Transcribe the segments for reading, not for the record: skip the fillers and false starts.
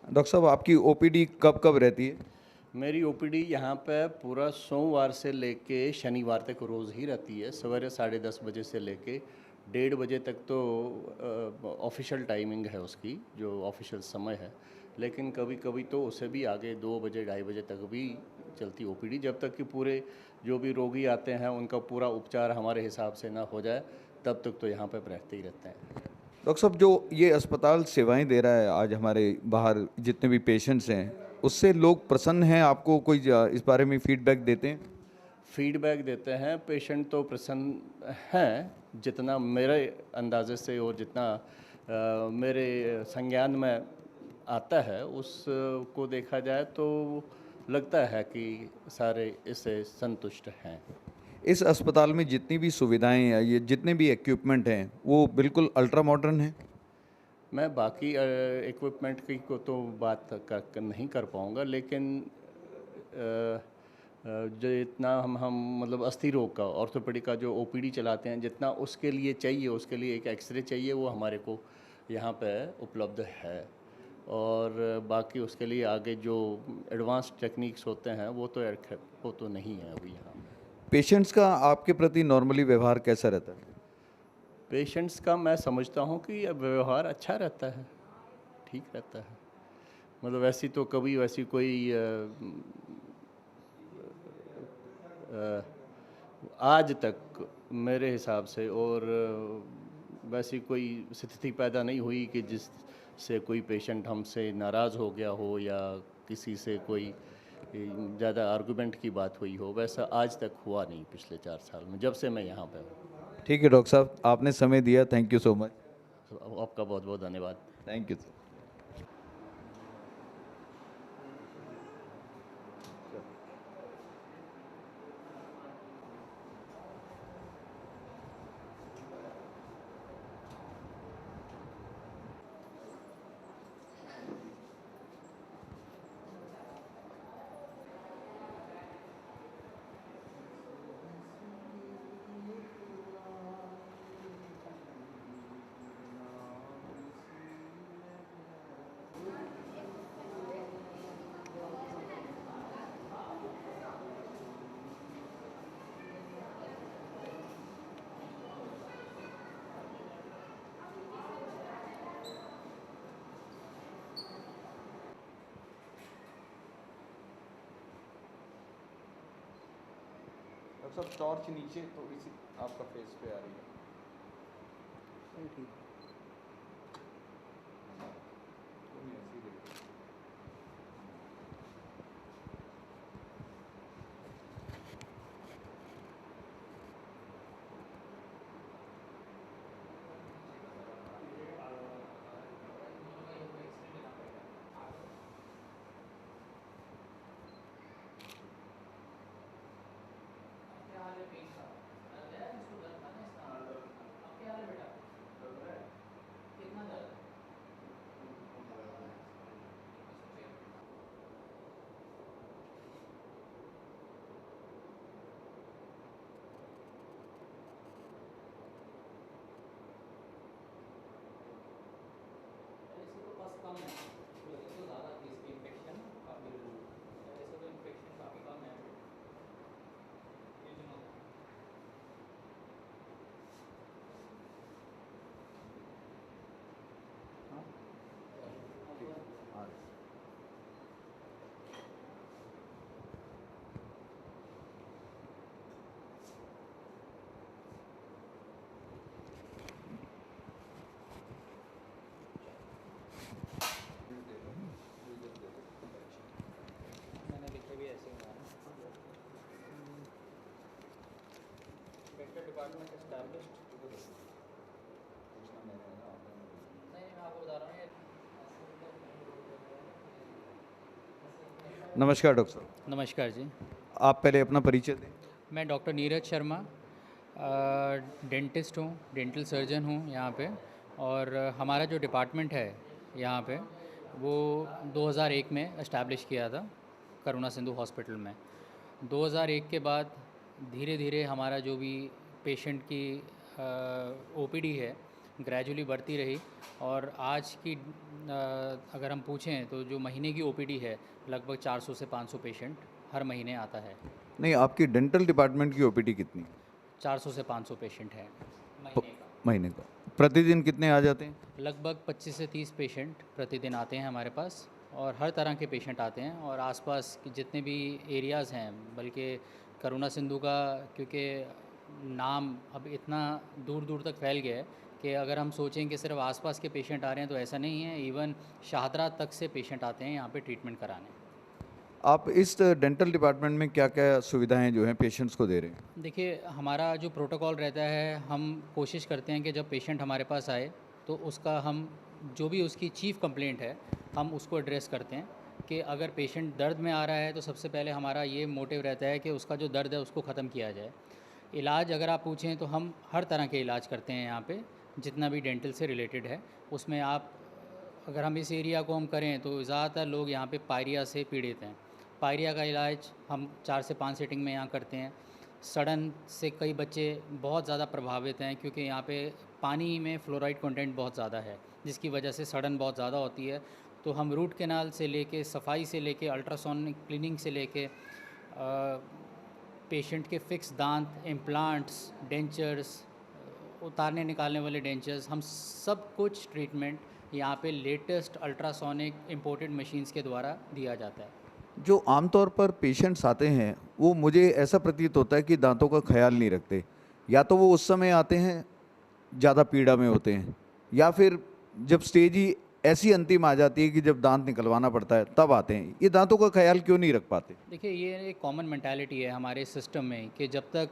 Doctor साहब, आपकी OPD कब कब रहती है? मेरी ओपीडी यहाँ पे पूरा सोमवार से लेके शनिवार तक रोज़ ही रहती है। सवेरे 10:30 बजे से लेके 1:30 बजे तक तो ऑफिशियल टाइमिंग है उसकी, जो ऑफिशियल समय है। लेकिन कभी कभी तो उससे भी आगे 2 बजे 2:30 बजे तक भी चलती ओपीडी, जब तक कि पूरे जो भी रोगी आते हैं उनका पूरा उपचार हमारे हिसाब से ना हो जाए, तब तक तो यहाँ पे रहते ही रहते हैं। डॉक्टर साहब, जो ये अस्पताल सेवाएं दे रहा है आज हमारे बाहर जितने भी पेशेंट्स हैं, उससे लोग प्रसन्न हैं? आपको कोई इस बारे में फीडबैक देते हैं? फीडबैक देते हैं, पेशेंट तो प्रसन्न हैं, जितना मेरे अंदाज़े से और जितना मेरे संज्ञान में आता है उसको देखा जाए तो लगता है कि सारे इससे संतुष्ट हैं। इस अस्पताल में जितनी भी सुविधाएं हैं, ये जितने भी इक्विपमेंट हैं, वो बिल्कुल अल्ट्रा मॉडर्न हैं? मैं बाकी इक्विपमेंट की को तो बात नहीं कर पाऊँगा, लेकिन जो इतना हम मतलब अस्थि रोग का ऑर्थोपेडिक का जो ओपीडी चलाते हैं, जितना उसके लिए चाहिए, उसके लिए एक एक्सरे चाहिए, वो हमारे को यहाँ पे उपलब्ध है। और बाकी उसके लिए आगे जो एडवांस टेक्निक्स होते हैं वो तो नहीं है अभी यहाँ। पेशेंट्स का आपके प्रति नॉर्मली व्यवहार कैसा रहता है? पेशेंट्स का मैं समझता हूँ कि अब व्यवहार अच्छा रहता है, ठीक रहता है। मतलब वैसी तो कभी वैसी कोई अ, आज तक मेरे हिसाब से और वैसी कोई स्थिति पैदा नहीं हुई कि जिससे कोई पेशेंट हमसे नाराज़ हो गया हो या किसी से कोई ज़्यादा आर्गुमेंट की बात हुई हो। वैसा आज तक हुआ नहीं पिछले 4 साल में, जब से मैं यहाँ पे हूँ। ठीक है डॉक्टर साहब, आपने समय दिया, थैंक यू सो मच। तो आपका बहुत बहुत धन्यवाद। Thank you. डॉक्टर साहब, टॉर्च नीचे थोड़ी सी आपका फेस पे आ रही है। थोड़ी ऐसी देखो। मैंने लिखे भी ऐसे ही मेडिकल डिपार्टमेंट एस्टैब्लिश्ड। नहीं, मैं आपको बता रहा हूँ ये। नमस्कार डॉक्टर साहब, नमस्कार जी। आप पहले अपना परिचय दें। मैं डॉक्टर नीरज शर्मा, डेंटिस्ट हूँ, डेंटल सर्जन हूँ यहाँ पे। और हमारा जो डिपार्टमेंट है यहाँ पे वो 2001 में इस्टेब्लिश किया था करुणा सिंधु हॉस्पिटल में। 2001 के बाद धीरे धीरे हमारा जो भी पेशेंट की ओपीडी है ग्रेजुअली बढ़ती रही और आज की अगर हम पूछें तो जो महीने की ओपीडी है लगभग 400 से 500 पेशेंट हर महीने आता है। नहीं, आपकी डेंटल डिपार्टमेंट की ओपीडी कितनी है? 400 से 500 पेशेंट है महीने का। महीने का? प्रतिदिन कितने आ जाते हैं? लगभग 25 से 30 पेशेंट प्रतिदिन आते हैं हमारे पास और हर तरह के पेशेंट आते हैं और आसपास के जितने भी एरियाज़ हैं, बल्कि करुणा सिंधु का क्योंकि नाम अब इतना दूर दूर तक फैल गया है कि अगर हम सोचें कि सिर्फ आसपास के पेशेंट आ रहे हैं तो ऐसा नहीं है। इवन शाहदरा तक से पेशेंट आते हैं यहाँ पे ट्रीटमेंट कराने। आप इस डेंटल डिपार्टमेंट में क्या-क्या सुविधाएं जो हैं पेशेंट्स को दे रहे हैं? देखिए, हमारा जो प्रोटोकॉल रहता है, हम कोशिश करते हैं कि जब पेशेंट हमारे पास आए तो उसका हम जो भी उसकी चीफ़ कंप्लेंट है हम उसको एड्रेस करते हैं कि अगर पेशेंट दर्द में आ रहा है तो सबसे पहले हमारा ये मोटिव रहता है कि उसका जो दर्द है उसको ख़त्म किया जाए। इलाज अगर आप पूछें तो हम हर तरह के इलाज करते हैं यहाँ पे, जितना भी डेंटल से रिलेटेड है उसमें। आप अगर हम इस एरिया को हम करें तो ज़्यादातर लोग यहाँ पे पायरिया से पीड़ित हैं। पायरिया का इलाज हम 4 से 5 सीटिंग में यहाँ करते हैं। सड़न से कई बच्चे बहुत ज़्यादा प्रभावित हैं क्योंकि यहाँ पे पानी में फ्लोराइड कंटेंट बहुत ज़्यादा है जिसकी वजह से सड़न बहुत ज़्यादा होती है। तो हम रूट कैनाल से लेके सफाई से लेके अल्ट्रासोनिक क्लीनिंग से लेके पेशेंट के फिक्स दांत, इम्प्लांट्स, डेंचर्स, उतारने निकालने वाले डेंचर्स, हम सब कुछ ट्रीटमेंट यहाँ पे लेटेस्ट अल्ट्रासोनिक इंपोर्टेड मशीन्स के द्वारा दिया जाता है। जो आमतौर पर पेशेंट्स आते हैं, वो मुझे ऐसा प्रतीत होता है कि दांतों का ख्याल नहीं रखते। या तो वो उस समय आते हैं ज़्यादा पीड़ा में होते हैं, या फिर जब स्टेज ही ऐसी अंतिम आ जाती है कि जब दांत निकलवाना पड़ता है तब आते हैं। ये दांतों का ख्याल क्यों नहीं रख पाते? देखिए, ये एक कॉमन मेंटालिटी है हमारे सिस्टम में कि जब तक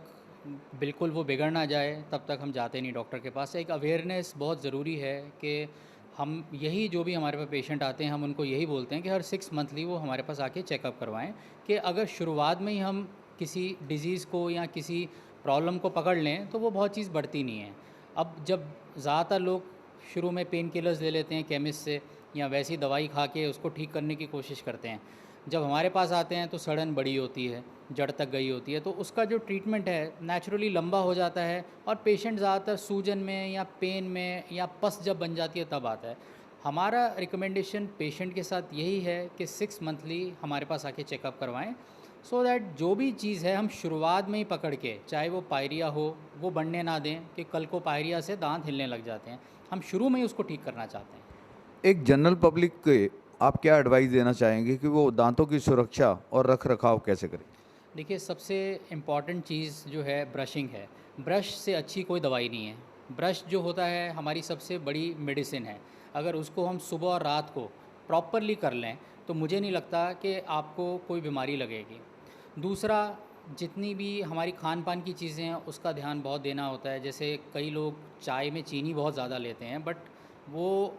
बिल्कुल वो बिगड़ ना जाए तब तक हम जाते नहीं डॉक्टर के पास। एक अवेयरनेस बहुत ज़रूरी है कि हम यही जो भी हमारे पास पेशेंट आते हैं हम उनको यही बोलते हैं कि हर 6 मंथली वो हमारे पास आके चेकअप करवाएं कि अगर शुरुआत में ही हम किसी डिज़ीज़ को या किसी प्रॉब्लम को पकड़ लें तो वो बहुत चीज़ बढ़ती नहीं है। अब जब ज़्यादातर लोग शुरू में पेन किलर्स ले लेते हैं केमिस्ट से या वैसी दवाई खा के उसको ठीक करने की कोशिश करते हैं, जब हमारे पास आते हैं तो सड़न बड़ी होती है, जड़ तक गई होती है, तो उसका जो ट्रीटमेंट है नेचुरली लंबा हो जाता है और पेशेंट ज़्यादातर सूजन में या पेन में या पस जब बन जाती है तब आता है। हमारा रिकमेंडेशन पेशेंट के साथ यही है कि 6 मंथली हमारे पास आके चेकअप करवाएं, सो दैट जो भी चीज़ है हम शुरुआत में ही पकड़ के, चाहे वो पायरिया हो, वो बढ़ने ना दें कि कल को पायरिया से दांत हिलने लग जाते हैं। हम शुरू में ही उसको ठीक करना चाहते हैं। एक जनरल पब्लिक के आप क्या एडवाइस देना चाहेंगे कि वो दांतों की सुरक्षा और रख रखाव कैसे करें? देखिए, सबसे इम्पॉर्टेंट चीज़ जो है ब्रशिंग है। ब्रश से अच्छी कोई दवाई नहीं है। ब्रश जो होता है हमारी सबसे बड़ी मेडिसिन है। अगर उसको हम सुबह और रात को प्रॉपरली कर लें तो मुझे नहीं लगता कि आपको कोई बीमारी लगेगी। दूसरा, जितनी भी हमारी खान पान की चीज़ें हैं उसका ध्यान बहुत देना होता है। जैसे कई लोग चाय में चीनी बहुत ज़्यादा लेते हैं, बट वो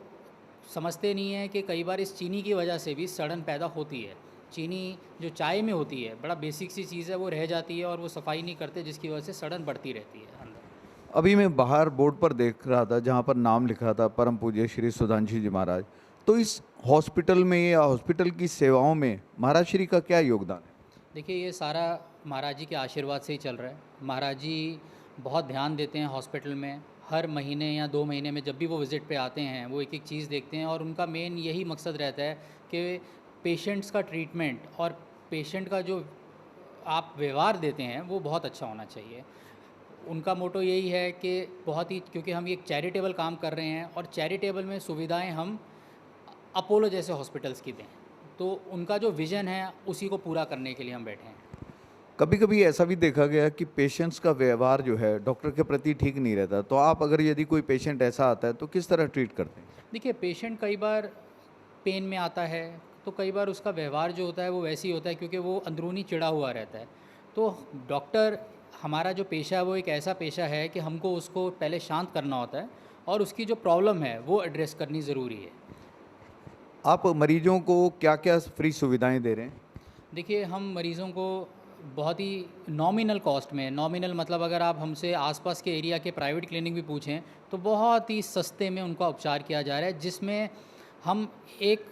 समझते नहीं है कि कई बार इस चीनी की वजह से भी सड़न पैदा होती है। चीनी जो चाय में होती है बड़ा बेसिक सी चीज़ है, वो रह जाती है और वो सफाई नहीं करते जिसकी वजह से सड़न बढ़ती रहती है अंदर। अभी मैं बाहर बोर्ड पर देख रहा था जहाँ पर नाम लिखा था परम पूज्य श्री सुधांशु जी महाराज। तो इस हॉस्पिटल में या हॉस्पिटल की सेवाओं में महाराज श्री का क्या योगदान है? देखिए, ये सारा महाराज जी के आशीर्वाद से ही चल रहा है। महाराज जी बहुत ध्यान देते हैं हॉस्पिटल में। हर महीने या 2 महीने में जब भी वो विज़िट पे आते हैं वो एक एक चीज़ देखते हैं और उनका मेन यही मकसद रहता है कि पेशेंट्स का ट्रीटमेंट और पेशेंट का जो आप व्यवहार देते हैं वो बहुत अच्छा होना चाहिए। उनका मोटो यही है कि बहुत ही, क्योंकि हम एक चैरिटेबल काम कर रहे हैं और चैरिटेबल में सुविधाएं हम अपोलो जैसे हॉस्पिटल्स की दें, तो उनका जो विज़न है उसी को पूरा करने के लिए हम बैठे हैं। कभी कभी ऐसा भी देखा गया कि पेशेंट्स का व्यवहार जो है डॉक्टर के प्रति ठीक नहीं रहता, तो आप अगर यदि कोई पेशेंट ऐसा आता है तो किस तरह ट्रीट करते हैं? देखिए, पेशेंट कई बार पेन में आता है तो कई बार उसका व्यवहार जो होता है वो वैसे ही होता है क्योंकि वो अंदरूनी चिढ़ा हुआ रहता है। तो डॉक्टर, हमारा जो पेशा है वो एक ऐसा पेशा है कि हमको उसको पहले शांत करना होता है और उसकी जो प्रॉब्लम है वो एड्रेस करनी ज़रूरी है। आप मरीजों को क्या क्या फ्री सुविधाएं दे रहे हैं? देखिए, हम मरीज़ों को बहुत ही नॉमिनल कॉस्ट में, नॉमिनल मतलब अगर आप हमसे आसपास के एरिया के प्राइवेट क्लिनिक भी पूछें तो बहुत ही सस्ते में उनका उपचार किया जा रहा है, जिसमें हम एक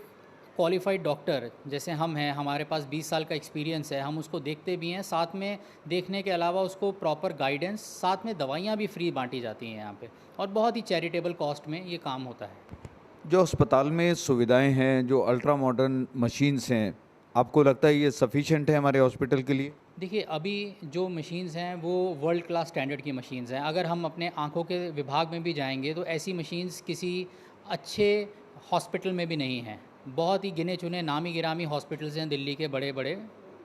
क्वालिफाइड डॉक्टर जैसे हम हैं, हमारे पास 20 साल का एक्सपीरियंस है, हम उसको देखते भी हैं, साथ में देखने के अलावा उसको प्रॉपर गाइडेंस, साथ में दवाइयाँ भी फ्री बांटी जाती हैं यहाँ पे, और बहुत ही चैरिटेबल कॉस्ट में ये काम होता है। जो अस्पताल में सुविधाएं हैं, जो अल्ट्रा मॉडर्न मशीन्स हैं, आपको लगता है ये सफिशिएंट है हमारे हॉस्पिटल के लिए? देखिए, अभी जो मशीन्स हैं वो वर्ल्ड क्लास स्टैंडर्ड की मशीन्स हैं। अगर हम अपने आँखों के विभाग में भी जाएंगे तो ऐसी मशीन्स किसी अच्छे हॉस्पिटल में भी नहीं हैं। बहुत ही गिने चुने नामी गिरामी हॉस्पिटल्स हैं दिल्ली के बड़े बड़े,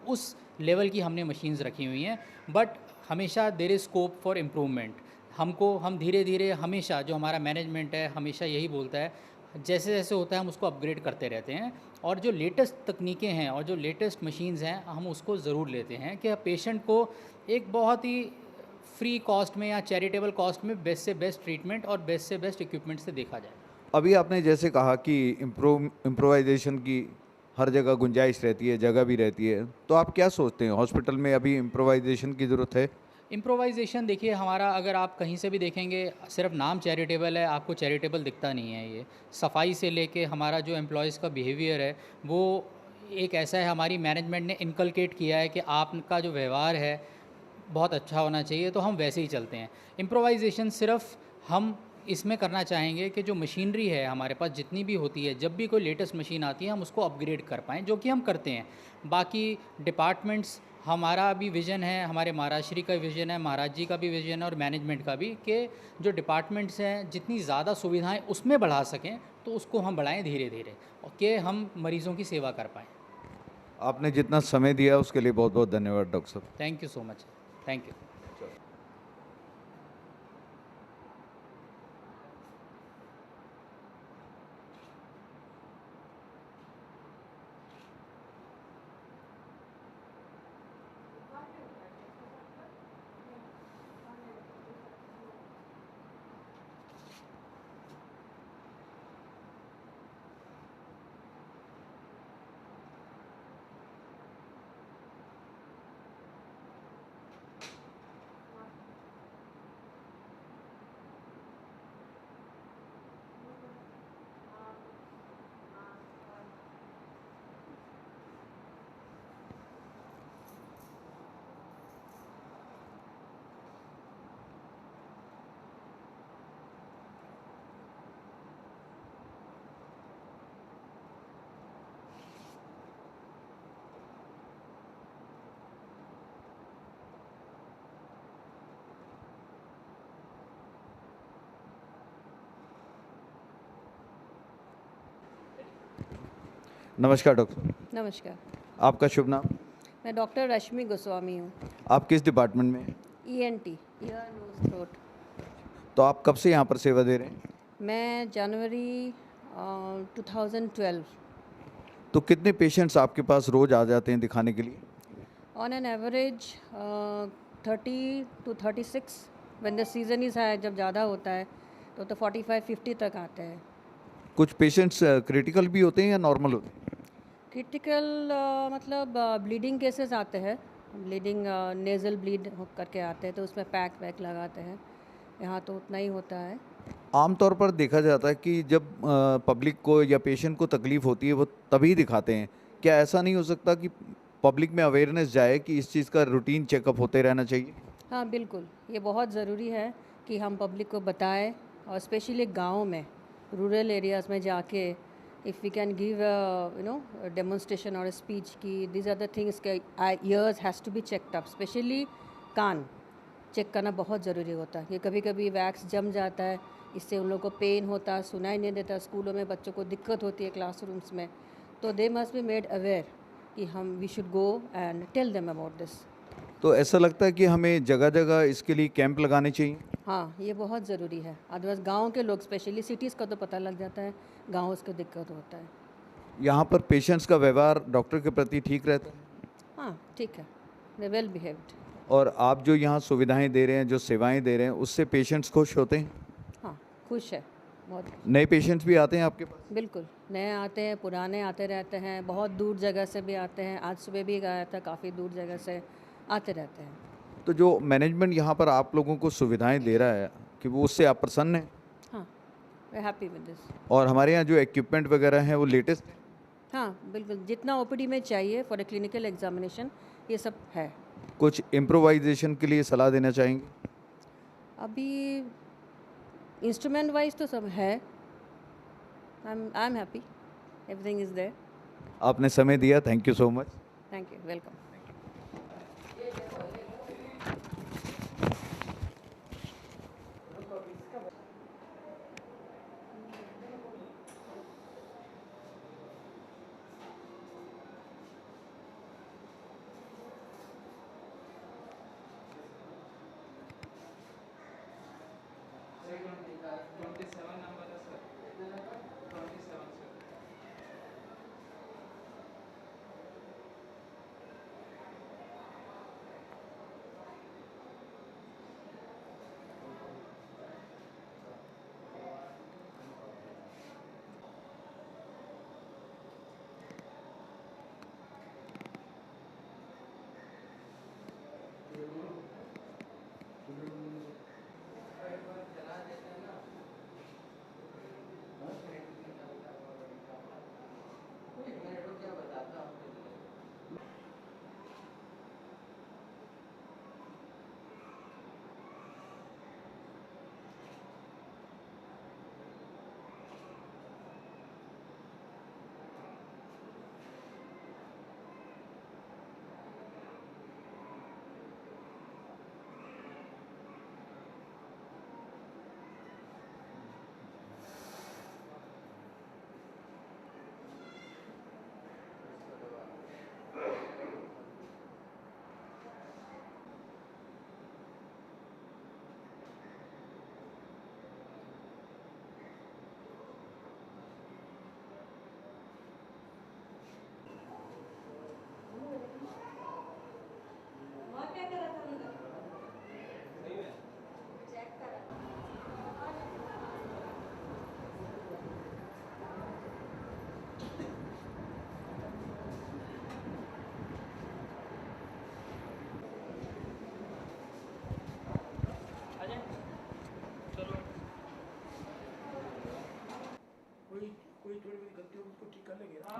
उस लेवल की हमने मशीन्स रखी हुई हैं। बट हमेशा there is scope for improvement. हम धीरे धीरे, हमेशा जो हमारा मैनेजमेंट है हमेशा यही बोलता है, जैसे जैसे होता है हम उसको अपग्रेड करते रहते हैं, और जो लेटेस्ट तकनीकें हैं और जो लेटेस्ट मशीन्स हैं हम उसको ज़रूर लेते हैं कि पेशेंट को एक बहुत ही फ्री कॉस्ट में या चैरिटेबल कॉस्ट में बेस्ट से बेस्ट ट्रीटमेंट और बेस्ट से बेस्ट इक्विपमेंट से देखा जाए। अभी आपने जैसे कहा कि इम्प्रोवाइजेशन की हर जगह गुंजाइश रहती है, जगह भी रहती है, तो आप क्या सोचते हैं हॉस्पिटल में अभी इम्प्रोवाइजेशन की ज़रूरत है? इम्प्रोवाइजेशन देखिए, हमारा अगर आप कहीं से भी देखेंगे सिर्फ नाम चैरिटेबल है, आपको चैरिटेबल दिखता नहीं है। ये सफाई से लेके हमारा जो एम्प्लॉयज़ का बिहेवियर है वो एक ऐसा है, हमारी मैनेजमेंट ने इनकलकेट किया है कि आपका जो व्यवहार है बहुत अच्छा होना चाहिए, तो हम वैसे ही चलते हैं। इम्प्रोवाइजेशन सिर्फ हम इसमें करना चाहेंगे कि जो मशीनरी है हमारे पास जितनी भी होती है, जब भी कोई लेटेस्ट मशीन आती है हम उसको अपग्रेड कर पाएँ, जो कि हम करते हैं। बाकी डिपार्टमेंट्स, हमारा भी विज़न है, हमारे महाराज श्री का विज़न है, महाराज जी का भी विज़न है और मैनेजमेंट का भी, कि जो डिपार्टमेंट्स हैं जितनी ज़्यादा सुविधाएं उसमें बढ़ा सकें तो उसको हम बढ़ाएं धीरे धीरे, और कि हम मरीज़ों की सेवा कर पाएँ। आपने जितना समय दिया उसके लिए बहुत बहुत धन्यवाद डॉक्टर साहब। Thank you so much. Thank you. नमस्कार डॉक्टर साहब। नमस्कार। आपका शुभ नाम? मैं डॉक्टर रश्मि गोस्वामी हूँ। आप किस डिपार्टमेंट में हैं? ENT, ear nose throat. तो आप कब से यहाँ पर सेवा दे रहे हैं? मैं जनवरी 2012। तो कितने पेशेंट्स आपके पास रोज़ आ जाते हैं दिखाने के लिए? On an average 30 to 36। When the season is है, जब ज़्यादा होता है तो 45-50 तक आते हैं। कुछ पेशेंट्स क्रिटिकल भी होते हैं या नॉर्मल होते हैं? क्रिटिकल मतलब ब्लीडिंग केसेस आते हैं, ब्लीडिंग नेज़ल ब्लीड करके आते हैं, तो उसमें पैक वैक लगाते हैं। यहाँ तो उतना ही होता है। आमतौर पर देखा जाता है कि जब पब्लिक को या पेशेंट को तकलीफ होती है वो तभी दिखाते हैं। क्या ऐसा नहीं हो सकता कि पब्लिक में अवेयरनेस जाए कि इस चीज़ का रूटीन चेकअप होते रहना चाहिए? हाँ बिल्कुल, ये बहुत ज़रूरी है कि हम पब्लिक को बताएं, और स्पेशली गाँव में, रूरल एरियाज़ में जाके if we can give demonstration और स्पीच की दिस आर द थिंग्स के ears has to be checked up, specially कान चेक करना बहुत ज़रूरी होता है। ये कभी कभी वैक्स जम जाता है, इससे उन लोगों को पेन होता है, सुनाई नहीं देता, स्कूलों में बच्चों को दिक्कत होती है क्लासरूम्स में, तो they must be made aware कि हम we should go and tell them about this. तो ऐसा लगता है कि हमें जगह जगह इसके लिए कैंप लगाने चाहिए? हाँ, ये बहुत ज़रूरी है। अदरवाइज़ गांव के लोग, स्पेशली सिटीज़ का तो पता लग जाता है, गाँव उसको दिक्कत होता है। यहाँ पर पेशेंट्स का व्यवहार डॉक्टर के प्रति ठीक रहता है? हाँ ठीक है, दे वेल बिहेव्ड। और आप जो यहाँ सुविधाएं दे रहे हैं, जो सेवाएं दे रहे हैं, उससे पेशेंट्स खुश होते हैं? हाँ खुश है बहुत। नए पेशेंट्स भी आते हैं आपके पास? बिल्कुल, नए आते हैं, पुराने आते रहते हैं, बहुत दूर जगह से भी आते हैं। आज सुबह भी गया था, काफ़ी दूर जगह से आते रहते हैं। तो जो मैनेजमेंट यहाँ पर आप लोगों को सुविधाएं दे रहा है कि वो उससे आप प्रसन्न हैं? हाँ, वी हैप्पी विद दिस। और हमारे यहाँ जो इक्विपमेंट वगैरह हैं वो लेटेस्ट हैं? हाँ बिल्कुल, जितना ओपीडी में चाहिए फॉर अ क्लिनिकल एग्जामिनेशन ये सब है। कुछ इम्प्रोवाइजेशन के लिए सलाह देना चाहेंगे? अभी इंस्ट्रूमेंट वाइज तो सब है। I am happy, everything is there. आपने समय दिया, thank you so much. Thank you, welcome.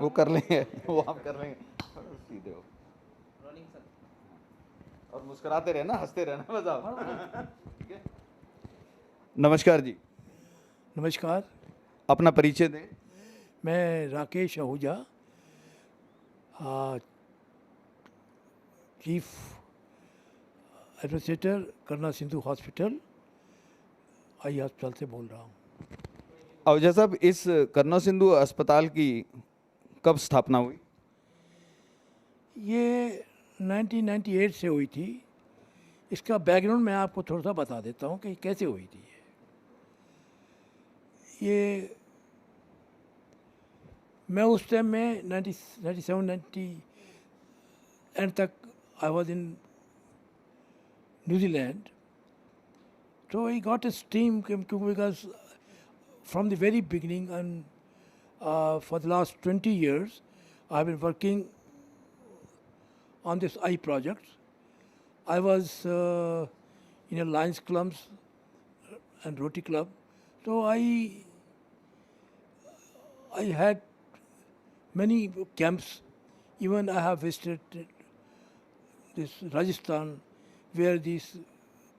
वो कर लेंगे, वो आप कर लेंगे, सीधे हो और मुस्कुराते रहना, हंसते रहना, बस आप। ठीक है? नमस्कार जी, नमस्कार, अपना परिचय दें। मैं राकेश आहूजा, चीफ एडमिनिस्ट्रेटर करना सिंधु हॉस्पिटल, आई अस्पताल से बोल रहा हूँ। आहूजा साहब, इस करनौ सिंधु अस्पताल की कब स्थापना हुई? ये 1998 से हुई थी। इसका बैकग्राउंड मैं आपको थोड़ा सा बता देता हूँ कि कैसे हुई थी। ये मैं उस टाइम में 97 एंड तक I was in New Zealand, so I got a steam because from the very beginning and for the last 20 years I've been working on this eye project. I was in a Lions Clubs and Rotary Club, so I had many camps. Even I have visited this Rajasthan, where this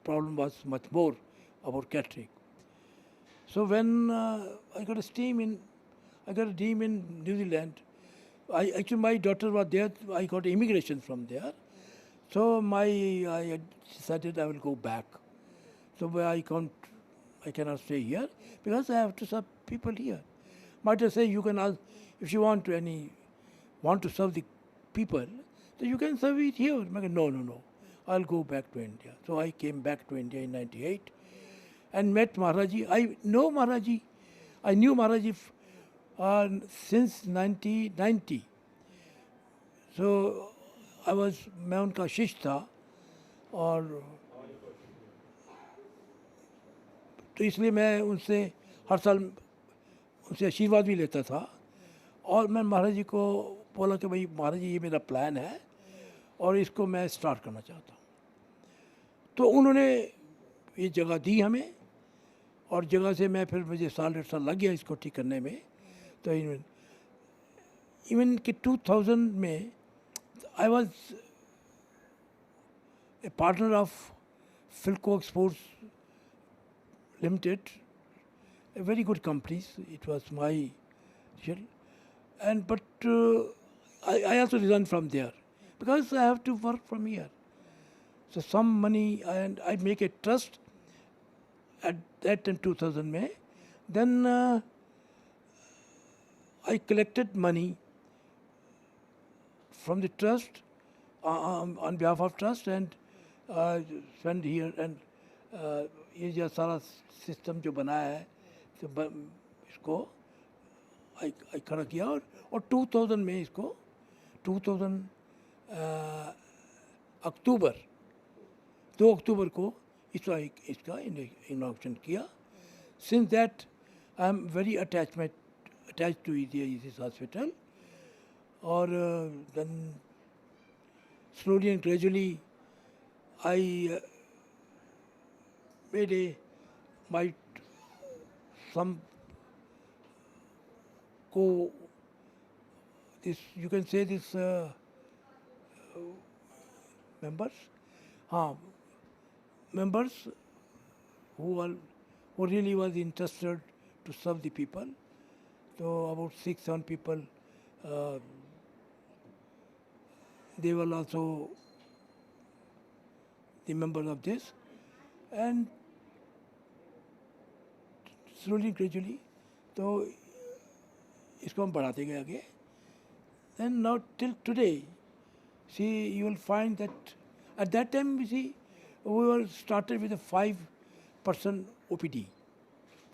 problem was much more about cataract. So when I got a team in New Zealand. Actually my daughter was there. I got immigration from there. So I decided I will go back. So I cannot stay here because I have to serve people here. Might I say you can ask if you want to serve the people, so you can serve it here. No. I'll go back to India. So I came back to India in 98 and met Maharaji. I know Maharaji. I knew Maharaji since 1990. So मैं उनका शिष्य था और तो इसलिए मैं उनसे हर साल उनसे आशीर्वाद भी लेता था। और मैं महाराज जी को बोला कि भाई महाराज जी ये मेरा प्लान है और इसको मैं स्टार्ट करना चाहता हूँ। तो उन्होंने ये जगह दी हमें और जगह से मैं फिर मुझे साल 1.5 साल लग गया इसको ठीक करने में। तो इवन कि 2000 में I was a partner of Philco Exports Limited, a very good company. It was my share. But I also resigned from there because I have to work from here. So some money, and I make a trust at that time 2000 May. Then I collected money from the trust on behalf of trust and spend here and ये जो सारा system जो बनाया है तो इसको आई खड़ा किया और 2000 में इसको 2000 अक्टूबर 2 अक्टूबर को इसका इनॉग्रेशन किया. Since that I am very attached to this hospital. Or then slowly and gradually I made some this you can say this members who really was interested to serve the people. So about 6-7 people they were also the members of this, and slowly gradually तो इसको हम बढ़ाते गए आगे. Then now till today, see, you will find that at that time, you see, we were started with a 5% OPD,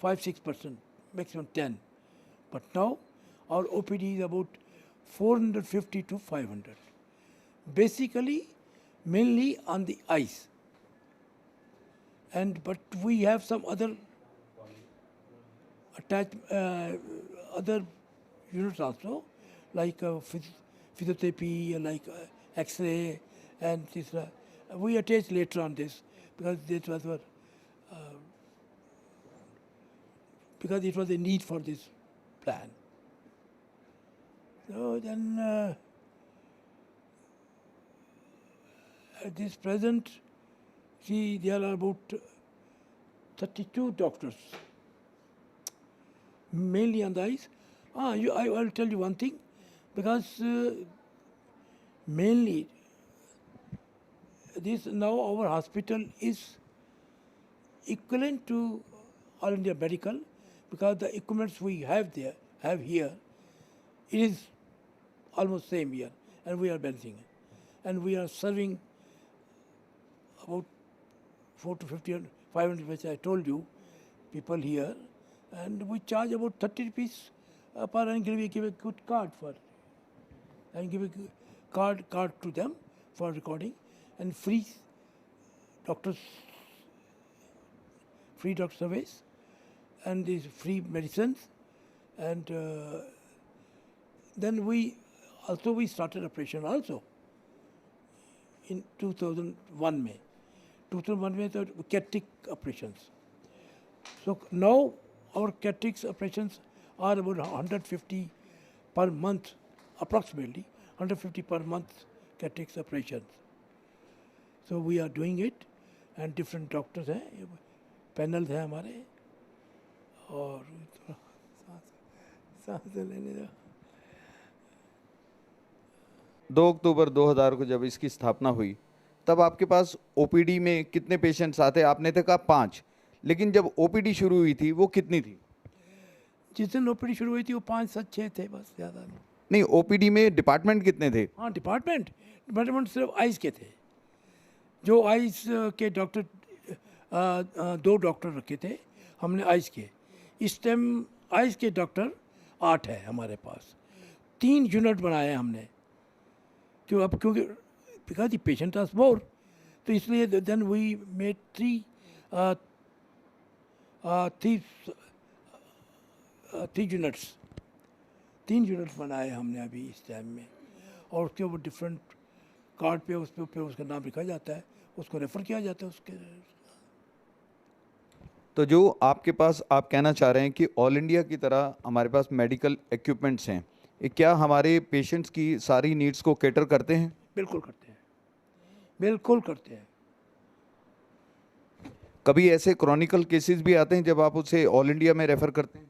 5-6%, maximum 10. But now our OPD is about 450 to 500. Basically, mainly on the eyes. But we have some other other units also, like physiotherapy, like X-ray, and this. We attach later on this because it was because it was a need for this plan. So then, at this present, see, there are about 32 doctors, mainly on the eyes. I will tell you one thing, because mainly this now our hospital is equivalent to All India Medical, because the equipments we have here, it is almost same here, and we are benefiting, and we are serving about 400 to 500, which I told you, people here, and we charge about 30 rupees per, and give a good card for, and give a card to them for recording, and free doctor service, and these free medicines, and then we started operation also in 2001 May. 2001 May the cataract operations. So now our cataract operations are about 150 per month, approximately 150 per month cataract operations. So we are doing it, and different doctors हैं, panels हैं हमारे, और सांस लेने दो. 2 अक्टूबर 2000 को जब इसकी स्थापना हुई, तब आपके पास ओपीडी में कितने पेशेंट्स आते? आपने तो कहा 5, लेकिन जब ओपीडी शुरू हुई थी वो कितनी थी? जिस दिन ओपीडी शुरू हुई थी वो 5-6 थे, बस, ज़्यादा नहीं. ओपीडी में डिपार्टमेंट कितने थे? हाँ, डिपार्टमेंट सिर्फ आइज़ के थे. जो आइज़ के डॉक्टर 2 डॉक्टर रखे थे हमने आइज़ के. इस टाइम आइज़ के डॉक्टर 8 है हमारे पास. 3 यूनिट बनाए हैं हमने, क्योंकि because the patient are more, तो इसलिए देन वी मेड 3 यूनिट्स बनाए हमने अभी इस टाइम में, और उसके ऊपर डिफरेंट कार्ड पे उस पे उसका नाम लिखा जाता है, उसको रेफ़र किया जाता है उसके. तो जो आपके पास, आप कहना चाह रहे हैं कि ऑल इंडिया की तरह हमारे पास मेडिकल इक्विपमेंट्स हैं, क्या हमारे पेशेंट्स की सारी नीड्स को कैटर करते हैं? बिल्कुल करते हैं, बिल्कुल करते हैं। कभी ऐसे क्रॉनिकल केसेस भी आते हैं जब आप उसे ऑल इंडिया में रेफ़र करते हैं?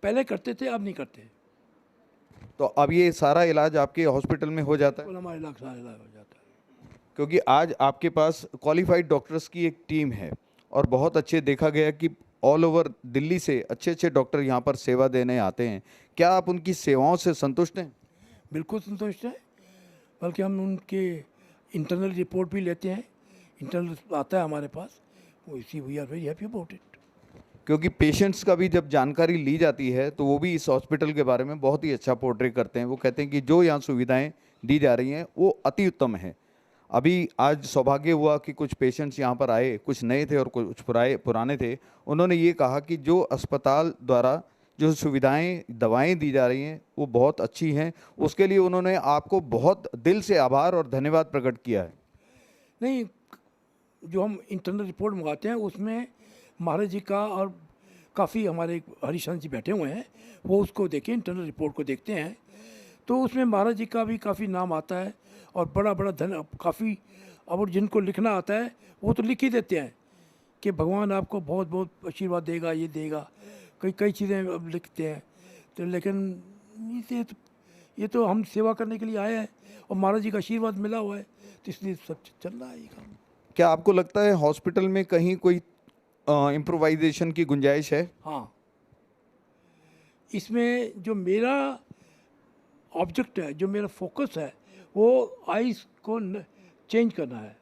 पहले करते थे, अब नहीं करते। तो अब ये सारा इलाज आपके हॉस्पिटल में हो जाता है? कुल हमारे इलाका सारा इलाज हो जाता है। क्योंकि आज आपके पास क्वालिफाइड डॉक्टर्स की एक टीम है और बहुत अच्छे देखा गया कि ऑल ओवर दिल्ली से अच्छे अच्छे डॉक्टर यहाँ पर सेवा देने आते हैं। क्या आप उनकी सेवाओं से संतुष्ट हैं? बिल्कुल संतुष्ट है, बल्कि हम उनके इंटरनल रिपोर्ट भी लेते हैं। इंटरनल आता है हमारे पास, वो इसी we are very happy about it. क्योंकि पेशेंट्स का भी जब जानकारी ली जाती है तो वो भी इस हॉस्पिटल के बारे में बहुत ही अच्छा पोर्ट्रे करते हैं। वो कहते हैं कि जो यहाँ सुविधाएं दी जा रही हैं वो अति उत्तम है। अभी आज सौभाग्य हुआ कि कुछ पेशेंट्स यहाँ पर आए, कुछ नए थे और कुछ पुराने थे। उन्होंने ये कहा कि जो अस्पताल द्वारा जो सुविधाएं दवाएं दी जा रही हैं वो बहुत अच्छी हैं। उसके लिए उन्होंने आपको बहुत दिल से आभार और धन्यवाद प्रकट किया है। नहीं, जो हम इंटरनल रिपोर्ट मंगाते हैं उसमें महाराज जी का और काफ़ी हमारे हरीशचंद्र जी बैठे हुए हैं, वो उसको देखें, इंटरनल रिपोर्ट को देखते हैं, तो उसमें महाराज जी का भी काफ़ी नाम आता है और बड़ा बड़ा धन काफ़ी। और जिनको लिखना आता है वो तो लिख ही देते हैं कि भगवान आपको बहुत बहुत आशीर्वाद देगा, ये देगा, कई कई चीज़ें अब लिखते हैं। तो लेकिन ये तो हम सेवा करने के लिए आए हैं और महाराज जी का आशीर्वाद मिला हुआ है, तो इसलिए सब चल रहा है ये काम। क्या आपको लगता है हॉस्पिटल में कहीं कोई इम्प्रोवाइजेशन की गुंजाइश है? हाँ, इसमें जो मेरा ऑब्जेक्ट है, जो मेरा फोकस है, वो आइज़ को चेंज करना है।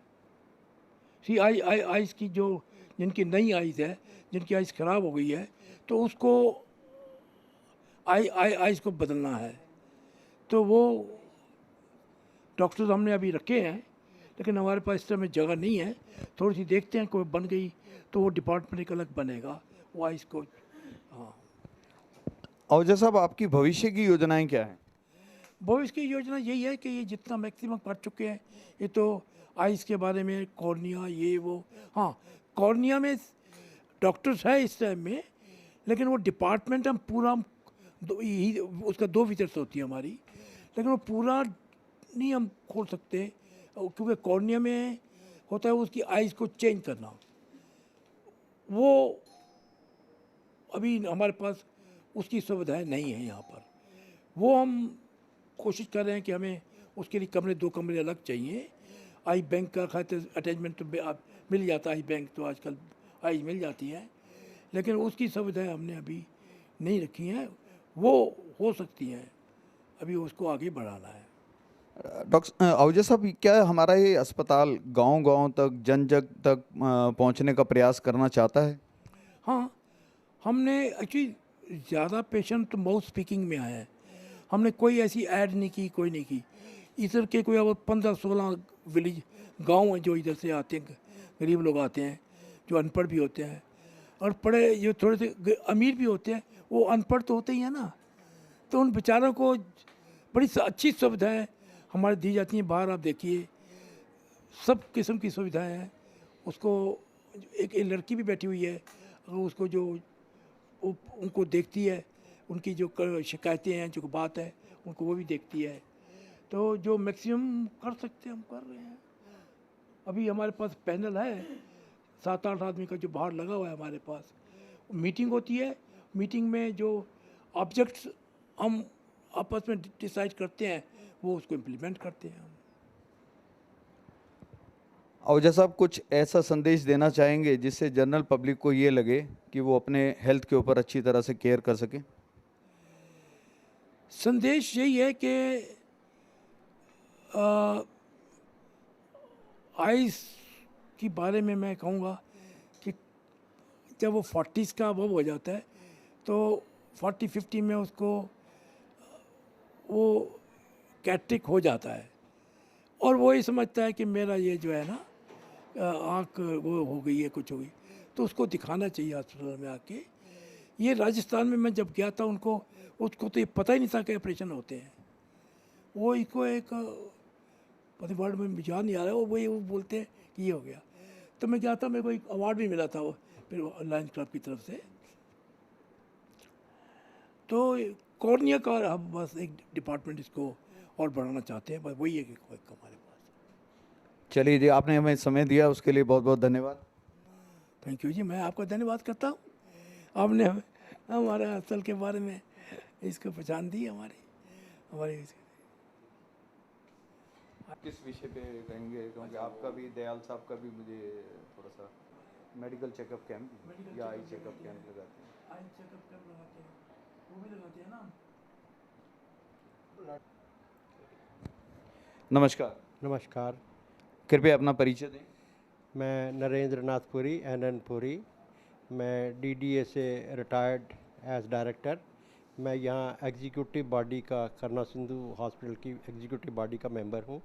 सी आइज़ की जो जिनकी नई आइज़ है, जिनकी आइज़ ख़राब हो गई है, तो उसको आइज़ को बदलना है। तो वो डॉक्टर्स हमने अभी रखे हैं, लेकिन हमारे पास इस तरह में जगह नहीं है। थोड़ी सी देखते हैं, कोई बन गई तो वो डिपार्टमेंट एक अलग बनेगा, वो आइज़ को। हाँ, और साहब आपकी भविष्य की योजनाएं क्या हैं? भविष्य की योजना यही है कि ये जितना मैक्सिमम पढ़ चुके हैं, ये तो आइज़ के बारे में, कॉर्निया, ये वो। हाँ, कॉर्निया में डॉक्टर्स है इस टाइम में, लेकिन वो डिपार्टमेंट हम पूरा उसका 2 फीचर्स होती है हमारी, लेकिन वो पूरा नहीं हम खोल सकते, क्योंकि कॉर्निया में होता है उसकी आइज़ को चेंज करना। वो अभी हमारे पास उसकी सुविधाएं नहीं है यहाँ पर। वो हम कोशिश कर रहे हैं कि हमें उसके लिए कमरे, 2 कमरे अलग चाहिए। आई बैंक का खाते अटैचमेंट तो आप मिल जाता है, आई बैंक तो आजकल आई मिल जाती है, लेकिन उसकी सुविधाएं हमने अभी नहीं रखी हैं। वो हो सकती हैं, अभी उसको आगे बढ़ाना है। डॉक्टर आहूजा साहब, क्या हमारा ये अस्पताल गांव-गांव तक, जन-जन तक पहुंचने का प्रयास करना चाहता है? हाँ, हमने एक्चुअली ज़्यादा पेशेंट तो माउथ स्पीकिंग में आए हैं। हमने कोई ऐसी ऐड नहीं की, कोई नहीं की। इधर के कोई अब 15-16 विलेज गांव हैं जो इधर से आते हैं, गरीब लोग आते हैं, जो अनपढ़ भी होते हैं और पढ़े जो थोड़े से अमीर भी होते हैं, वो अनपढ़ तो होते ही हैं ना। तो उन बेचारों को बड़ी अच्छी सुविधाएं हमारे दी जाती हैं। बाहर आप देखिए, सब किस्म की सुविधाएं हैं। उसको एक लड़की भी बैठी हुई है, अगर उसको जो उनको देखती है, उनकी जो शिकायतें हैं, जो बात है, उनको वो भी देखती है। तो जो मैक्सिमम कर सकते हैं हम कर रहे हैं। अभी हमारे पास पैनल है 7-8 आदमी का जो बाहर लगा हुआ है हमारे पास। मीटिंग होती है, मीटिंग में जो ऑब्जेक्ट्स हम आपस में डिसाइड करते हैं, वो उसको इम्प्लीमेंट करते हैं हम। आहूजा साहब, कुछ ऐसा संदेश देना चाहेंगे जिससे जनरल पब्लिक को ये लगे कि वो अपने हेल्थ के ऊपर अच्छी तरह से केयर कर सके? संदेश यही है कि आइज़ के बारे में मैं कहूँगा कि जब वो 40s का वो हो जाता है, तो 40-50 में उसको वो कैटरिक हो जाता है और वो ही समझता है कि मेरा ये जो है ना आँख वो हो गई है, कुछ हो गई, तो उसको दिखाना चाहिए हॉस्पिटल में आके। ये राजस्थान में मैं जब गया था, उसको तो ये पता ही नहीं था कि ऑपरेशन होते हैं। वो इसको एक पता वर्ड में याद नहीं आ रहा है, वो बोलते हैं कि ये हो गया। तो मैं गया था, मेरे को एक अवार्ड भी मिला था वो फिर लायंस क्लब की तरफ से। तो कॉर्निया का हम बस एक डिपार्टमेंट इसको और बढ़ाना चाहते हैं, बस वही है कि हमारे पास। चलिए जी, आपने हमें समय दिया उसके लिए बहुत बहुत धन्यवाद। थैंक यू जी, मैं आपका धन्यवाद करता हूँ। आपने हमारे अस्पताल के बारे में इसको पहचान दी हमारे किस विषय पे कहेंगे, क्योंकि आपका भी, दयाल साहब का भी मुझे थोड़ा सा मेडिकल चेकअप कैंप या आई चेकअप कैंप लगाते हैं। आई चेकअप कैंप लगाते हैं, वो भी लगाते हैं ना। नमस्कार, नमस्कार, कृपया अपना परिचय दें। मैं नरेंद्र नाथ पुरी, एनएन पुरी। मैं डीडीए से रिटायर्ड एज डायरेक्टर। मैं यहाँ एग्जीक्यूटिव बॉडी का, करुणा सिंधु हॉस्पिटल की एग्जीक्यूटिव बॉडी का मेंबर हूँ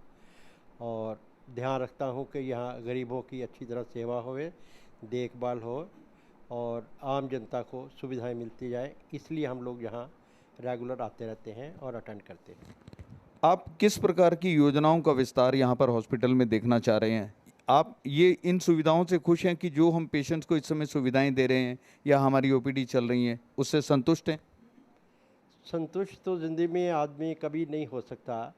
और ध्यान रखता हूँ कि यहाँ गरीबों की अच्छी तरह सेवा होवे, देखभाल हो और आम जनता को सुविधाएं मिलती जाए, इसलिए हम लोग यहाँ रेगुलर आते रहते हैं और अटेंड करते हैं। आप किस प्रकार की योजनाओं का विस्तार यहाँ पर हॉस्पिटल में देखना चाह रहे हैं? आप ये इन सुविधाओं से खुश हैं कि जो हम पेशेंट्स को इस समय सुविधाएं दे रहे हैं या हमारी ओपीडी चल रही हैं, उससे संतुष्ट हैं? संतुष्ट तो ज़िंदगी में आदमी कभी नहीं हो सकता।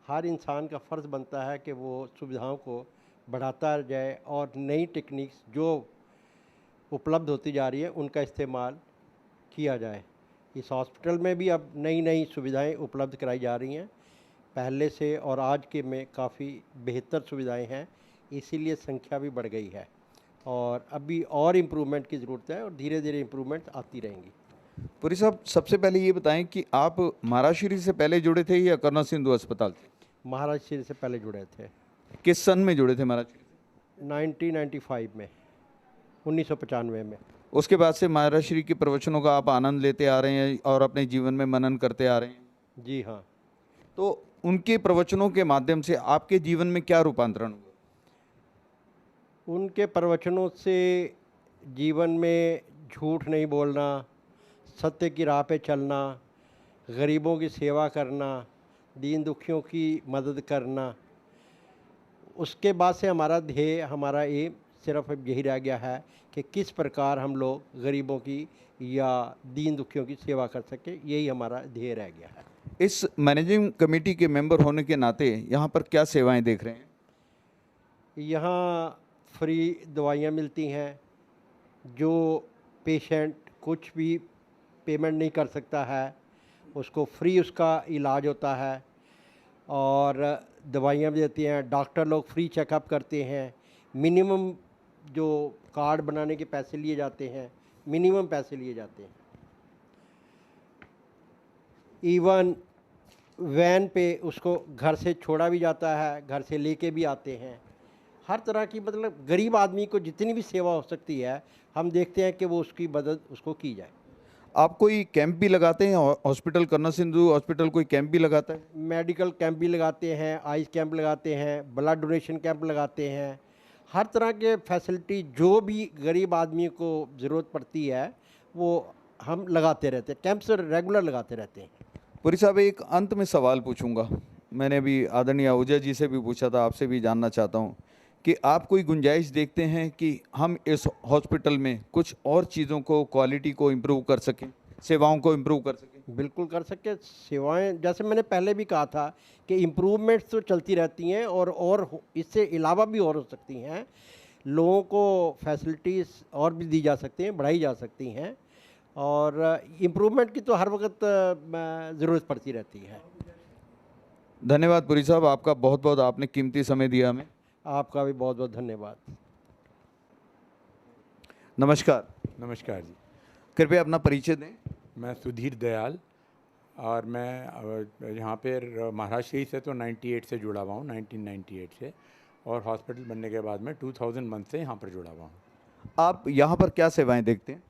हर इंसान का फ़र्ज़ बनता है कि वो सुविधाओं को बढ़ाता जाए और नई टेक्निक्स जो उपलब्ध होती जा रही है उनका इस्तेमाल किया जाए। इस हॉस्पिटल में भी अब नई नई सुविधाएं उपलब्ध कराई जा रही हैं, पहले से और आज के में काफ़ी बेहतर सुविधाएं हैं, इसीलिए संख्या भी बढ़ गई है और अभी और इम्प्रूवमेंट की ज़रूरत है और धीरे धीरे इम्प्रूवमेंट आती रहेंगी। पुरी साहब, सबसे पहले ये बताएं कि आप महाराष्ट्र से पहले जुड़े थे या करुणा सिंधु अस्पताल थे? महाराष्ट्र से पहले जुड़े थे। किस सन में जुड़े थे महाराष्ट्र से? 1995 में, 1995 में। उसके बाद से महाराष्ट्र के प्रवचनों का आप आनंद लेते आ रहे हैं और अपने जीवन में मनन करते आ रहे हैं। जी हाँ। तो उनके प्रवचनों के माध्यम से आपके जीवन में क्या रूपांतरण हुआ? उनके प्रवचनों से जीवन में झूठ नहीं बोलना, सत्य की राह पे चलना, गरीबों की सेवा करना, दीन दुखियों की मदद करना, उसके बाद से हमारा ध्येय, हमारा एम सिर्फ यही रह गया है कि किस प्रकार हम लोग गरीबों की या दीन दुखियों की सेवा कर सके, यही हमारा ध्येय रह गया है। इस मैनेजिंग कमेटी के मेंबर होने के नाते यहाँ पर क्या सेवाएं देख रहे हैं? यहाँ फ्री दवाइयाँ मिलती हैं, जो पेशेंट कुछ भी पेमेंट नहीं कर सकता है उसको फ्री उसका इलाज होता है और दवाइयाँ भी देती हैं। डॉक्टर लोग फ्री चेकअप करते हैं। मिनिमम जो कार्ड बनाने के पैसे लिए जाते हैं, मिनिमम पैसे लिए जाते हैं। इवन वैन पे उसको घर से छोड़ा भी जाता है, घर से लेके भी आते हैं। हर तरह की, मतलब गरीब आदमी को जितनी भी सेवा हो सकती है हम देखते हैं कि वो उसकी मदद उसको की जाए। आप कोई कैंप भी लगाते हैं? हॉस्पिटल, करुणा सिंधु हॉस्पिटल कोई कैंप भी लगाता है? मेडिकल कैंप भी लगाते हैं, आइस कैंप लगाते हैं, ब्लड डोनेशन कैंप लगाते हैं। हर तरह के फैसिलिटी जो भी गरीब आदमी को ज़रूरत पड़ती है वो हम लगाते रहते हैं, कैंप से रेगुलर लगाते रहते हैं। पुरी साहब, एक अंत में सवाल पूछूंगा। मैंने अभी आदरणीय आहूजा जी से भी पूछा था, आपसे भी जानना चाहता हूं कि आप कोई गुंजाइश देखते हैं कि हम इस हॉस्पिटल में कुछ और चीज़ों को, क्वालिटी को इम्प्रूव कर सकें, सेवाओं को इम्प्रूव कर सकें? बिल्कुल कर सके। सेवाएं, जैसे मैंने पहले भी कहा था कि इम्प्रूवमेंट्स तो चलती रहती हैं और इससे अलावा भी और हो सकती हैं। लोगों को फैसिलिटीज़ और भी दी जा सकती हैं, बढ़ाई जा सकती हैं और इम्प्रूवमेंट की तो हर वक्त ज़रूरत पड़ती रहती है। धन्यवाद पुरी साहब, आपका बहुत बहुत, आपने कीमती समय दिया हमें। आपका भी बहुत बहुत धन्यवाद। नमस्कार। नमस्कार जी, कृपया अपना परिचय दें। मैं सुधीर दयाल और मैं यहाँ पे महाराष्ट्र से तो 98 से जुड़ा हुआ हूँ, 1998 से, और हॉस्पिटल बनने के बाद में 2001 से यहाँ पर जुड़ा हुआ हूँ। आप यहाँ पर क्या सेवाएं देखते हैं?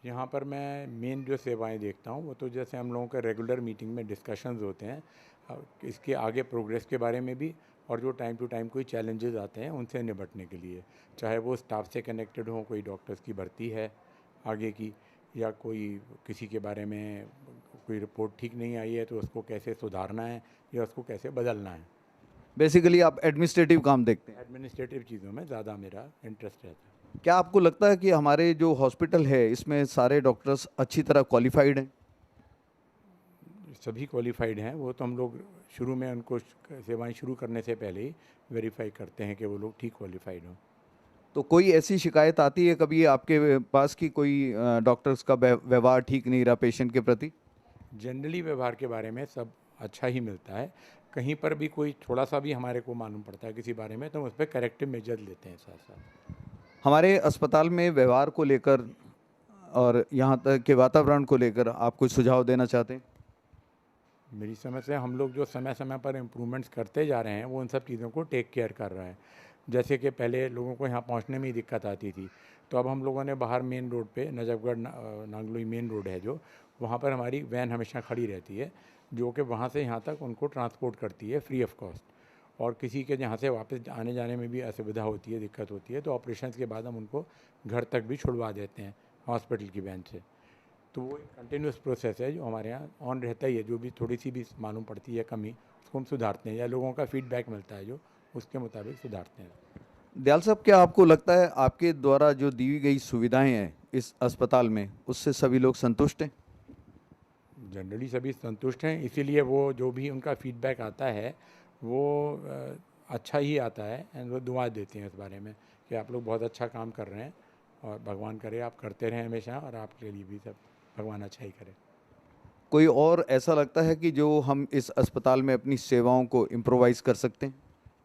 यहाँ पर मैं मेन जो सेवाएं देखता हूँ वो तो जैसे हम लोगों के रेगुलर मीटिंग में डिस्कशंस होते हैं इसके आगे प्रोग्रेस के बारे में भी, और जो टाइम टू टाइम कोई चैलेंजेस आते हैं उनसे निपटने के लिए, चाहे वो स्टाफ से कनेक्टेड हो, कोई डॉक्टर्स की भर्ती है आगे की, या कोई किसी के बारे में कोई रिपोर्ट ठीक नहीं आई है तो उसको कैसे सुधारना है या उसको कैसे बदलना है। बेसिकली आप एडमिनिस्ट्रेटिव काम देखते हैं? एडमिनिस्ट्रेटिव चीज़ों में ज़्यादा मेरा इंटरेस्ट रहता है। क्या आपको लगता है कि हमारे जो हॉस्पिटल है इसमें सारे डॉक्टर्स अच्छी तरह क्वालिफाइड हैं? सभी क्वालिफाइड हैं, वो तो हम लोग शुरू में उनको सेवाएं शुरू करने से पहले ही वेरीफाई करते हैं कि वो लोग ठीक क्वालिफाइड हों। तो कोई ऐसी शिकायत आती है कभी आपके पास कि कोई डॉक्टर्स का व्यवहार ठीक नहीं रहा पेशेंट के प्रति? जनरली व्यवहार के बारे में सब अच्छा ही मिलता है, कहीं पर भी कोई थोड़ा सा भी हमारे को मालूम पड़ता है किसी बारे में तो हम उस पर करेक्टिव मेजर लेते हैं साथ साथ। हमारे अस्पताल में व्यवहार को लेकर और यहाँ तक के वातावरण को लेकर आप कुछ सुझाव देना चाहते हैं? मेरी समझ से हम लोग जो समय समय पर इम्प्रूवमेंट्स करते जा रहे हैं वो उन सब चीज़ों को टेक केयर कर रहे हैं। जैसे कि पहले लोगों को यहाँ पहुँचने में ही दिक्कत आती थी, तो अब हम लोगों ने बाहर मेन रोड पे नजफगढ़ नांगलोई मेन रोड है जो, वहाँ पर हमारी वैन हमेशा खड़ी रहती है जो कि वहाँ से यहाँ तक उनको ट्रांसपोर्ट करती है फ्री ऑफ कॉस्ट। और किसी के जहाँ से वापस आने जाने में भी असुविधा होती है, दिक्कत होती है, तो ऑपरेशन के बाद हम उनको घर तक भी छुड़वा देते हैं हॉस्पिटल की वैन से। तो वो एक कंटिन्यूस प्रोसेस है जो हमारे यहाँ ऑन रहता ही है। जो भी थोड़ी सी भी मालूम पड़ती है कमी, उसको हम सुधारते हैं या लोगों का फीडबैक मिलता है जो, उसके मुताबिक सुधारते हैं। दयाल साहब, क्या आपको लगता है आपके द्वारा जो दी गई सुविधाएं हैं इस अस्पताल में, उससे सभी लोग संतुष्ट हैं? जनरली सभी संतुष्ट हैं, इसीलिए वो जो भी उनका फीडबैक आता है वो अच्छा ही आता है एंड वो दुआ देते हैं इस बारे में कि आप लोग बहुत अच्छा काम कर रहे हैं और भगवान करे आप करते रहें हमेशा और आपके लिए भी सब भगवान अच्छा ही करे। कोई और ऐसा लगता है कि जो हम इस अस्पताल में अपनी सेवाओं को इम्प्रोवाइज़ कर सकते हैं?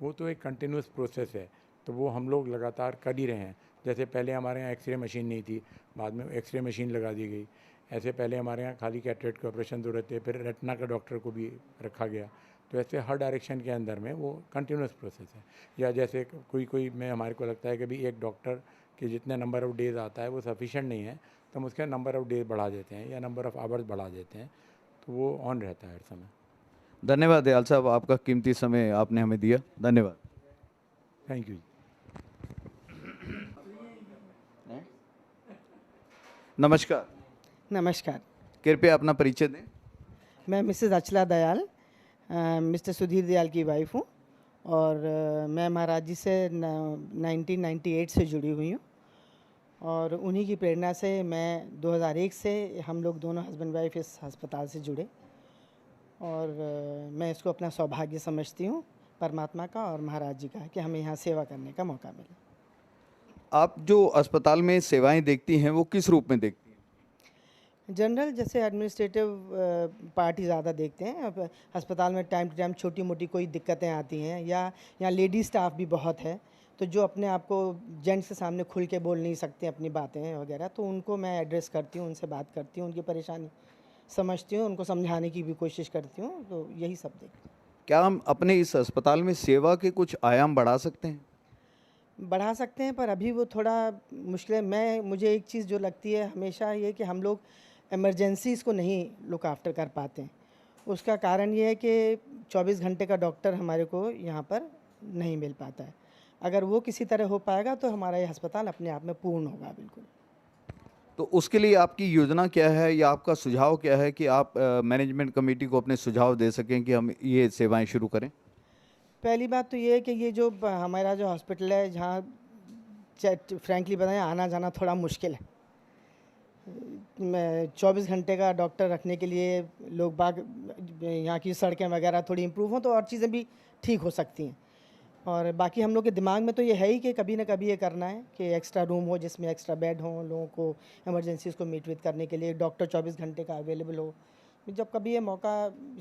वो तो एक कंटिन्यूस प्रोसेस है, तो वो हम लोग लगातार कर ही रहे हैं। जैसे पहले हमारे यहाँ एक्सरे मशीन नहीं थी, बाद में एक्सरे मशीन लगा दी गई। ऐसे पहले हमारे यहाँ खाली कैटरेट के ऑपरेशन हो रहे थे, फिर रेटिना का डॉक्टर को भी रखा गया। तो ऐसे हर डायरेक्शन के अंदर में वो कंटिन्यूस प्रोसेस है। या जैसे कोई में हमारे को लगता है कि भी एक डॉक्टर के जितने नंबर ऑफ़ डेज़ आता है वो सफिशेंट नहीं है, तो हम उसके नंबर ऑफ़ डेज बढ़ा देते हैं या नंबर ऑफ़ आवर्स बढ़ा देते हैं, तो वो ऑन रहता है हर समय। धन्यवाद दयाल साहब, आपका कीमती समय आपने हमें दिया। धन्यवाद। Thank you. नमस्कार, नमस्कार। कृपया अपना परिचय दें। मैं मिसेस अचला दयाल, मिस्टर सुधीर दयाल की वाइफ हूँ और मैं महाराज जी से 1998 से जुड़ी हुई हूँ और उन्हीं की प्रेरणा से मैं 2001 से हम लोग दोनों हस्बैंड वाइफ इस अस्पताल से जुड़े और मैं इसको अपना सौभाग्य समझती हूँ परमात्मा का और महाराज जी का कि हमें यहाँ सेवा करने का मौका मिला। आप जो अस्पताल में सेवाएं देखती हैं वो किस रूप में देखती हैं? जनरल जैसे एडमिनिस्ट्रेटिव पार्टी ज़्यादा देखते हैं। अब अस्पताल में टाइम टू टाइम छोटी मोटी कोई दिक्कतें आती हैं या यहाँ लेडी स्टाफ भी बहुत है, तो जो अपने आप को जेंट्स के सामने खुल के बोल नहीं सकते अपनी बातें वगैरह, तो उनको मैं एड्रेस करती हूँ, उनसे बात करती हूँ, उनकी परेशानी समझती हूँ, उनको समझाने की भी कोशिश करती हूँ। तो यही सब देखती हूँ। क्या हम अपने इस अस्पताल में सेवा के कुछ आयाम बढ़ा सकते हैं? बढ़ा सकते हैं, पर अभी वो थोड़ा मुश्किल है। मुझे एक चीज़ जो लगती है हमेशा ये कि हम लोग इमरजेंसीज़ को नहीं लुक आफ्टर कर पाते हैं। उसका कारण ये है कि 24 घंटे का डॉक्टर हमारे को यहाँ पर नहीं मिल पाता है। अगर वो किसी तरह हो पाएगा तो हमारा ये अस्पताल अपने आप में पूर्ण होगा बिल्कुल। तो उसके लिए आपकी योजना क्या है या आपका सुझाव क्या है कि आप मैनेजमेंट कमेटी को अपने सुझाव दे सकें कि हम ये सेवाएं शुरू करें? पहली बात तो ये है कि ये जो हमारा जो हॉस्पिटल है, जहाँ फ्रैंकली बताएं आना जाना थोड़ा मुश्किल है। 24 घंटे का डॉक्टर रखने के लिए लोग बाग यहाँ की सड़कें वगैरह थोड़ी इम्प्रूव हों तो और चीज़ें भी ठीक हो सकती हैं। और बाकी हम लोग के दिमाग में तो ये है ही कि कभी ना कभी ये करना है कि एक्स्ट्रा रूम हो जिसमें एक्स्ट्रा बेड हो, लोगों को इमरजेंसीज़ को मीट विद करने के लिए डॉक्टर 24 घंटे का अवेलेबल हो। जब कभी ये मौका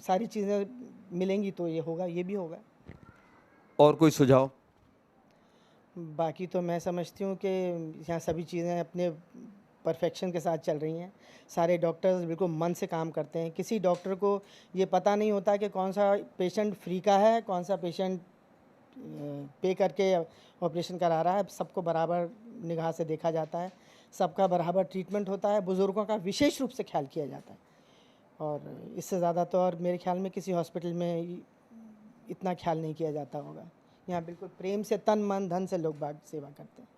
सारी चीज़ें मिलेंगी तो ये होगा, ये भी होगा। और कोई सुझाव? बाकी तो मैं समझती हूँ कि यहाँ सभी चीज़ें अपने परफेक्शन के साथ चल रही हैं। सारे डॉक्टर्स बिल्कुल मन से काम करते हैं। किसी डॉक्टर को ये पता नहीं होता कि कौन सा पेशेंट फ्री का है, कौन सा पेशेंट पे करके ऑपरेशन करा रहा है। सबको बराबर निगाह से देखा जाता है, सबका बराबर ट्रीटमेंट होता है, बुज़ुर्गों का विशेष रूप से ख्याल किया जाता है। और इससे ज़्यादा तो और मेरे ख्याल में किसी हॉस्पिटल में इतना ख्याल नहीं किया जाता होगा। यहाँ बिल्कुल प्रेम से तन मन धन से लोग बाग सेवा करते हैं।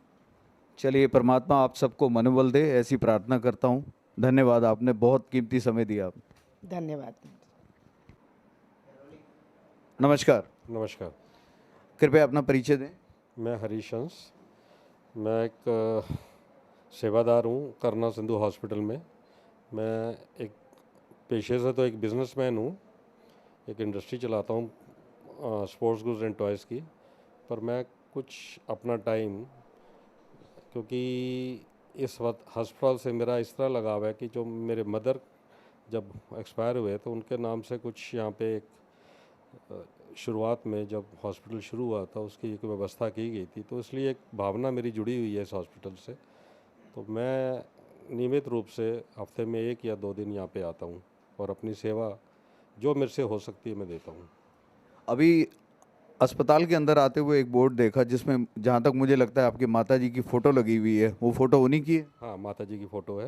चलिए, परमात्मा आप सबको मनोबल दे, ऐसी प्रार्थना करता हूँ। धन्यवाद, आपने बहुत कीमती समय दिया। धन्यवाद। नमस्कार, नमस्कार। कृपया अपना परिचय दें। मैं हरीश हंस, मैं एक सेवादार हूँ करना सिंधु हॉस्पिटल में। मैं एक पेशे से तो एक बिजनेसमैन हूँ, एक इंडस्ट्री चलाता हूँ स्पोर्ट्स गुड्स एंड टॉयज़ की, पर मैं कुछ अपना टाइम, क्योंकि इस वक्त हस्पताल से मेरा इस तरह लगाव है कि जो मेरे मदर जब एक्सपायर हुए तो उनके नाम से कुछ यहाँ पे एक शुरुआत में जब हॉस्पिटल शुरू हुआ था उसकी एक व्यवस्था की गई थी, तो इसलिए एक भावना मेरी जुड़ी हुई है इस हॉस्पिटल से। तो मैं नियमित रूप से हफ्ते में 1 या 2 दिन यहाँ पे आता हूँ और अपनी सेवा जो मेरे से हो सकती है मैं देता हूँ। अभी अस्पताल के अंदर आते हुए एक बोर्ड देखा जिसमें जहाँ तक मुझे लगता है आपकी माता जी की फ़ोटो लगी हुई है, वो फ़ोटो उन्हीं की है? हाँ, माता जी की फ़ोटो है।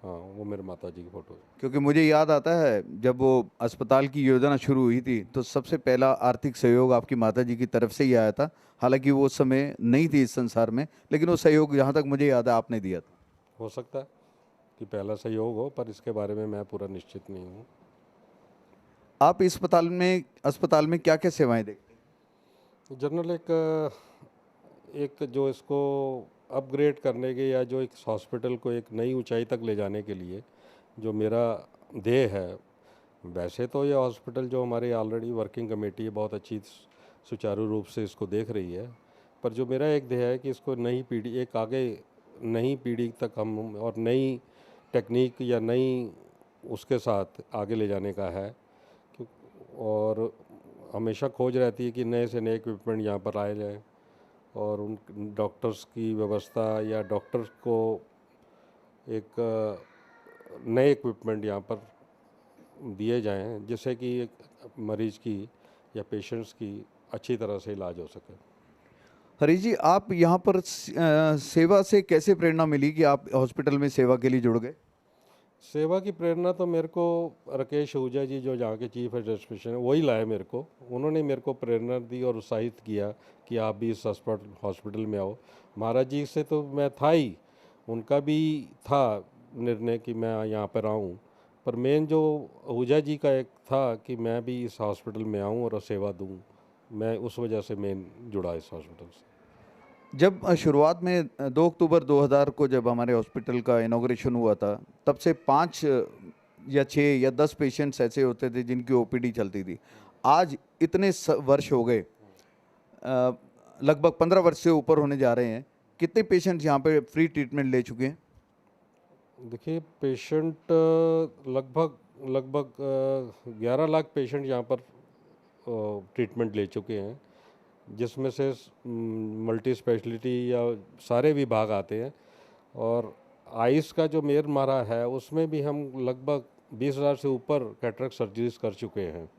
हाँ, वो मेरे माता जी की फ़ोटो है। क्योंकि मुझे याद आता है जब वो अस्पताल की योजना शुरू हुई थी तो सबसे पहला आर्थिक सहयोग आपकी माता जी की तरफ से ही आया था। हालांकि वो उस समय नहीं थी इस संसार में, लेकिन वो सहयोग जहाँ तक मुझे याद है आपने दिया था। हो सकता है कि पहला सहयोग हो, पर इसके बारे में मैं पूरा निश्चित नहीं हूँ। आप इस अस्पताल में क्या क्या सेवाएं देखते हैं? जनरल एक जो इसको अपग्रेड करने के या जो एक हॉस्पिटल को एक नई ऊंचाई तक ले जाने के लिए जो मेरा ध्येय है, वैसे तो ये हॉस्पिटल जो हमारी ऑलरेडी वर्किंग कमेटी है बहुत अच्छी सुचारू रूप से इसको देख रही है, पर जो मेरा एक ध्येय है कि इसको नई पीढ़ी एक आगे नई पीढ़ी तक हम और नई टेक्निक या नई उसके साथ आगे ले जाने का है। और हमेशा खोज रहती है कि नए से नए इक्विपमेंट यहाँ पर आए जाएँ और उन डॉक्टर्स की व्यवस्था या डॉक्टर्स को एक नए इक्विपमेंट यहाँ पर दिए जाएं जिससे कि एक मरीज़ की या पेशेंट्स की अच्छी तरह से इलाज हो सके। हरीश जी, आप यहाँ पर सेवा से कैसे प्रेरणा मिली कि आप हॉस्पिटल में सेवा के लिए जुड़ गए? सेवा की प्रेरणा तो मेरे को राकेश आहूजा जी जो जहाँ के चीफ एडमिनिस्ट्रेशन है वही लाए मेरे को। उन्होंने मेरे को प्रेरणा दी और उत्साहित किया कि आप भी इस हॉस्पिटल में आओ। महाराज जी से तो मैं था ही, उनका भी था निर्णय कि मैं यहाँ पर आऊँ, पर मेन जो आहूजा जी का एक था कि मैं भी इस हॉस्पिटल में आऊँ और सेवा दूँ। मैं उस वजह से मेन जुड़ा इस हॉस्पिटल से। जब शुरुआत में 2 अक्टूबर 2000 को जब हमारे हॉस्पिटल का इनॉग्रेशन हुआ था, तब से 5 या 6 या 10 पेशेंट्स ऐसे होते थे जिनकी ओपीडी चलती थी। आज इतने वर्ष हो गए, लगभग 15 वर्ष से ऊपर होने जा रहे हैं। कितने पेशेंट्स यहाँ पे फ्री ट्रीटमेंट ले चुके हैं? देखिए, पेशेंट लगभग 11 लाख पेशेंट यहाँ पर ट्रीटमेंट ले चुके हैं, जिसमें से मल्टी स्पेशलिटी या सारे विभाग आते हैं। और आइस का जो मेयर मारा है उसमें भी हम लगभग 20,000 से ऊपर कैटरेक्ट सर्जरीज कर चुके हैं।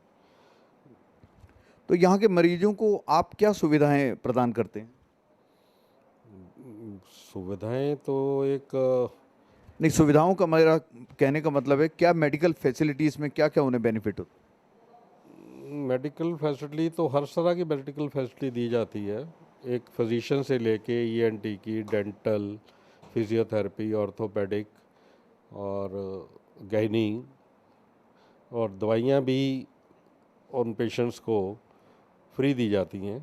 तो यहाँ के मरीजों को आप क्या सुविधाएं प्रदान करते हैं? सुविधाएं तो नहीं, सुविधाओं का मेरा कहने का मतलब है क्या मेडिकल फैसिलिटीज़ में क्या क्या उन्हें बेनिफिट होता है? मेडिकल फैसिलिटी तो हर तरह की मेडिकल फैसिलिटी दी जाती है, एक फिजिशियन से लेके ईएनटी की, डेंटल, फिजियोथेरेपी, ऑर्थोपेडिक और गायनी, और दवाइयाँ भी उन पेशेंट्स को फ्री दी जाती हैं,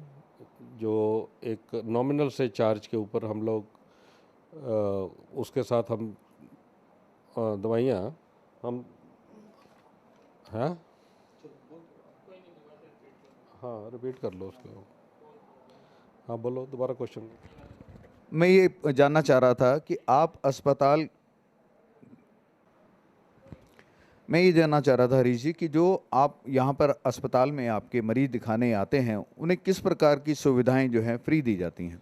जो एक नॉमिनल से चार्ज के ऊपर हम लोग उसके साथ हम दवाइयाँ हम हैं। हाँ, रिपीट कर लो उसको। हाँ, बोलो दोबारा क्वेश्चन। मैं ये जानना चाह रहा था कि मैं ये जानना चाह रहा था हरीश जी कि जो आप यहाँ पर अस्पताल में आपके मरीज दिखाने आते हैं उन्हें किस प्रकार की सुविधाएं जो हैं फ्री दी जाती हैं?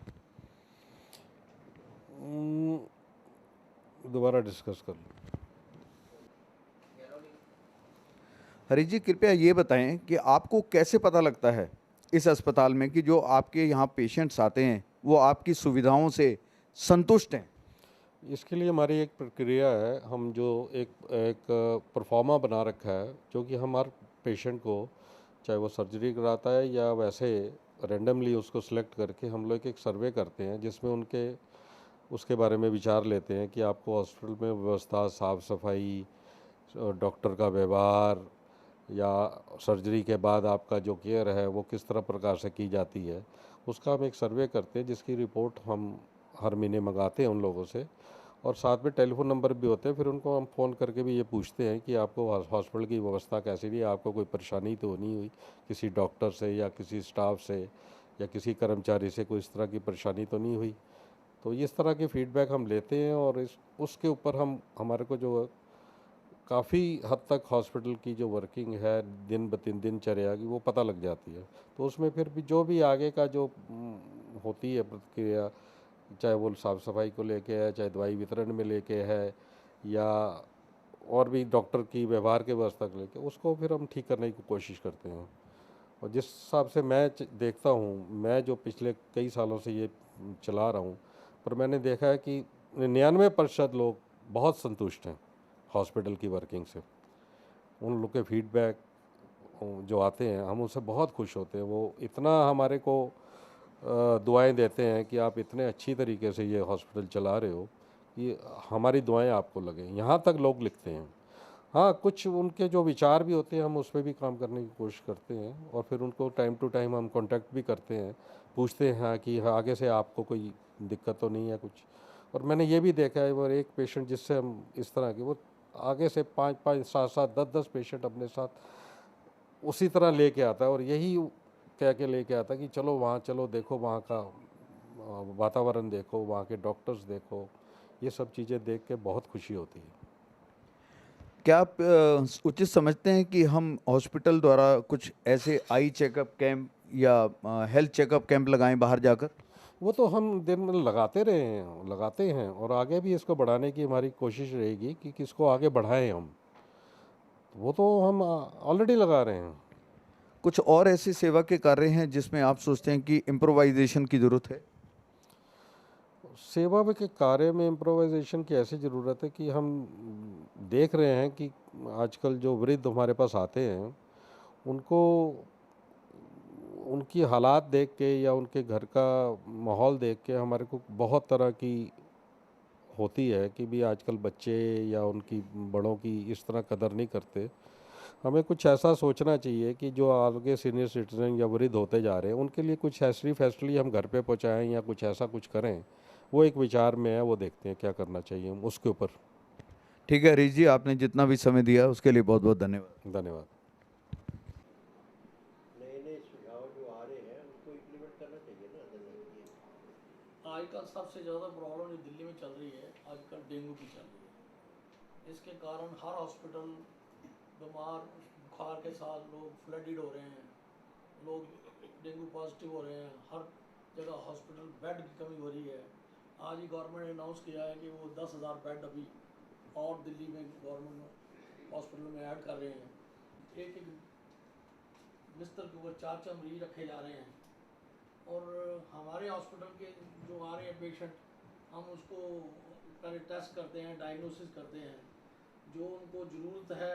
दोबारा डिस्कस कर लो। हरीश जी, कृपया ये बताएं कि आपको कैसे पता लगता है इस अस्पताल में कि जो आपके यहाँ पेशेंट्स आते हैं वो आपकी सुविधाओं से संतुष्ट हैं? इसके लिए हमारी एक प्रक्रिया है, हम जो एक परफॉर्मा बना रखा है, जो कि हम हर पेशेंट को चाहे वो सर्जरी कराता है या वैसे रैंडमली उसको सिलेक्ट करके हम लोग एक सर्वे करते हैं जिसमें उसके बारे में विचार लेते हैं कि आपको हॉस्पिटल में व्यवस्था, साफ़ सफाई, डॉक्टर का व्यवहार या सर्जरी के बाद आपका जो केयर है वो किस तरह प्रकार से की जाती है, उसका हम एक सर्वे करते हैं जिसकी रिपोर्ट हम हर महीने मंगाते हैं उन लोगों से। और साथ में टेलीफोन नंबर भी होते हैं, फिर उनको हम फ़ोन करके भी ये पूछते हैं कि आपको हॉस्पिटल की व्यवस्था कैसी रही, आपको कोई परेशानी तो नहीं हुई किसी डॉक्टर से या किसी स्टाफ से या किसी कर्मचारी से, कोई इस तरह की परेशानी तो नहीं हुई। तो इस तरह के फीडबैक हम लेते हैं और इस उसके ऊपर हम हमारे को जो काफ़ी हद तक हॉस्पिटल की जो वर्किंग है दिन ब दिन दिनचर्या की वो पता लग जाती है। तो उसमें फिर भी जो भी आगे का जो होती है प्रतिक्रिया, चाहे वो साफ़ सफाई को लेके है, चाहे दवाई वितरण में लेके है, या और भी डॉक्टर की व्यवहार के व्यवस्था को लेके, उसको फिर हम ठीक करने की कोशिश करते हैं। और जिस हिसाब से मैं देखता हूँ, मैं जो पिछले कई सालों से ये चला रहा हूँ, पर मैंने देखा है कि 99% लोग बहुत संतुष्ट हैं हॉस्पिटल की वर्किंग से। उन लोग के फीडबैक जो आते हैं, हम उससे बहुत खुश होते हैं। वो इतना हमारे को दुआएं देते हैं कि आप इतने अच्छी तरीके से ये हॉस्पिटल चला रहे हो कि हमारी दुआएं आपको लगें, यहाँ तक लोग लिखते हैं। हाँ, कुछ उनके जो विचार भी होते हैं, हम उस पर भी काम करने की कोशिश करते हैं और फिर उनको टाइम टू टाइम हम कांटेक्ट भी करते हैं, पूछते हैं हाँ कि हाँ, आगे से आपको कोई दिक्कत तो नहीं है कुछ। और मैंने ये भी देखा है, वो एक पेशेंट जिससे हम इस तरह के, वो आगे से 5-5, 7-7, 10-10 पेशेंट अपने साथ उसी तरह लेके आता है और यही कह के लेके आता है कि चलो वहाँ चलो, देखो वहाँ का वातावरण देखो, वहाँ के डॉक्टर्स देखो। ये सब चीज़ें देख के बहुत खुशी होती है। क्या आप उचित समझते हैं कि हम हॉस्पिटल द्वारा कुछ ऐसे आई चेकअप कैंप या हेल्थ चेकअप कैंप लगाएं बाहर जाकर? वो तो हम दिन में लगाते हैं और आगे भी इसको बढ़ाने की हमारी कोशिश रहेगी कि किसको आगे बढ़ाएं हम। वो तो हम ऑलरेडी लगा रहे हैं। कुछ और ऐसी सेवा के कार्य हैं जिसमें आप सोचते हैं कि इम्प्रोवाइजेशन की ज़रूरत है? सेवा के कार्य में इम्प्रोवाइजेशन की ऐसी ज़रूरत है कि हम देख रहे हैं कि आजकल जो वृद्ध हमारे पास आते हैं, उनको उनकी हालात देख के या उनके घर का माहौल देख के हमारे को बहुत तरह की होती है कि भी आजकल बच्चे या उनकी बड़ों की इस तरह कदर नहीं करते। हमें कुछ ऐसा सोचना चाहिए कि जो आगे सीनियर सिटीजन या वृद्ध होते जा रहे हैं, उनके लिए कुछ ऐसी फैसिलिटी हम घर पे पहुंचाएं या कुछ ऐसा कुछ करें। वो एक विचार में है, वो देखते हैं क्या करना चाहिए हम उसके ऊपर। ठीक है हरीश जी, आपने जितना भी समय दिया उसके लिए बहुत बहुत धन्यवाद। धन्यवाद। नए नए सुझाव जो आ रहे हैं उसको इम्प्लीमेंट करना चाहिए ना दिल्ली। आजकल सबसे ज़्यादा प्रॉब्लम जो दिल्ली में चल रही है, आजकल डेंगू की चल रही है। इसके कारण हर हॉस्पिटल बीमार बुखार के साथ लोग फ्लडेड हो रहे हैं, लोग डेंगू पॉजिटिव हो रहे हैं। हर जगह हॉस्पिटल बेड की कमी हो रही है। आज ही गवर्नमेंट ने अनाउंस किया है कि वो 10,000 बेड अभी और दिल्ली में गवर्नमेंट हॉस्पिटल में ऐड कर रहे हैं। एक एक बिस्तर के ऊपर 4-4 मरीज रखे जा रहे हैं और हमारे हॉस्पिटल के जो आ रहे हैं पेशेंट, हम उसको पहले टेस्ट करते हैं, डायग्नोसिस करते हैं। जो उनको ज़रूरत है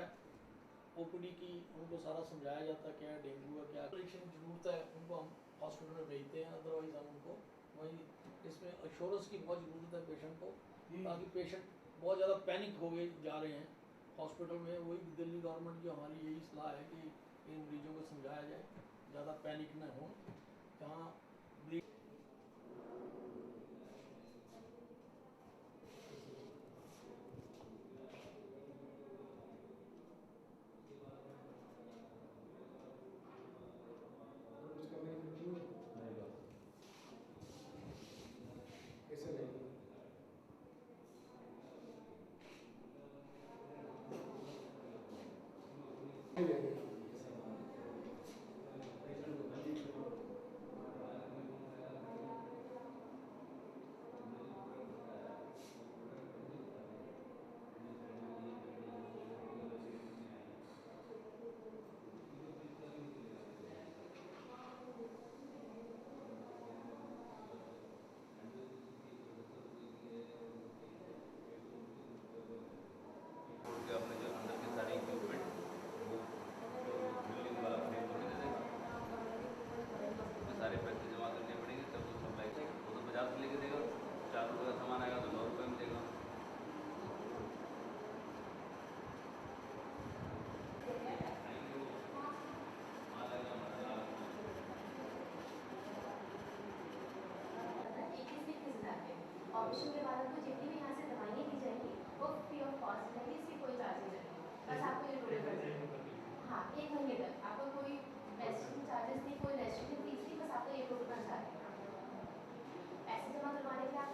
ओपीडी की, उनको सारा समझाया जाता है क्या डेंगू है, क्या परीक्षण की ज़रूरत है, उनको हम हॉस्पिटल में भेजते हैं। अदरवाइज़ हम उनको वही, इसमें एश्योरेंस की बहुत ज़रूरत है पेशेंट को, ताकि पेशेंट बहुत ज़्यादा पैनिक हो गए जा रहे हैं हॉस्पिटल में। वही दिल्ली गवर्नमेंट की हमारी यही सलाह है कि इन मरीजों को समझाया जाए, ज़्यादा पैनिक न हो। जहाँ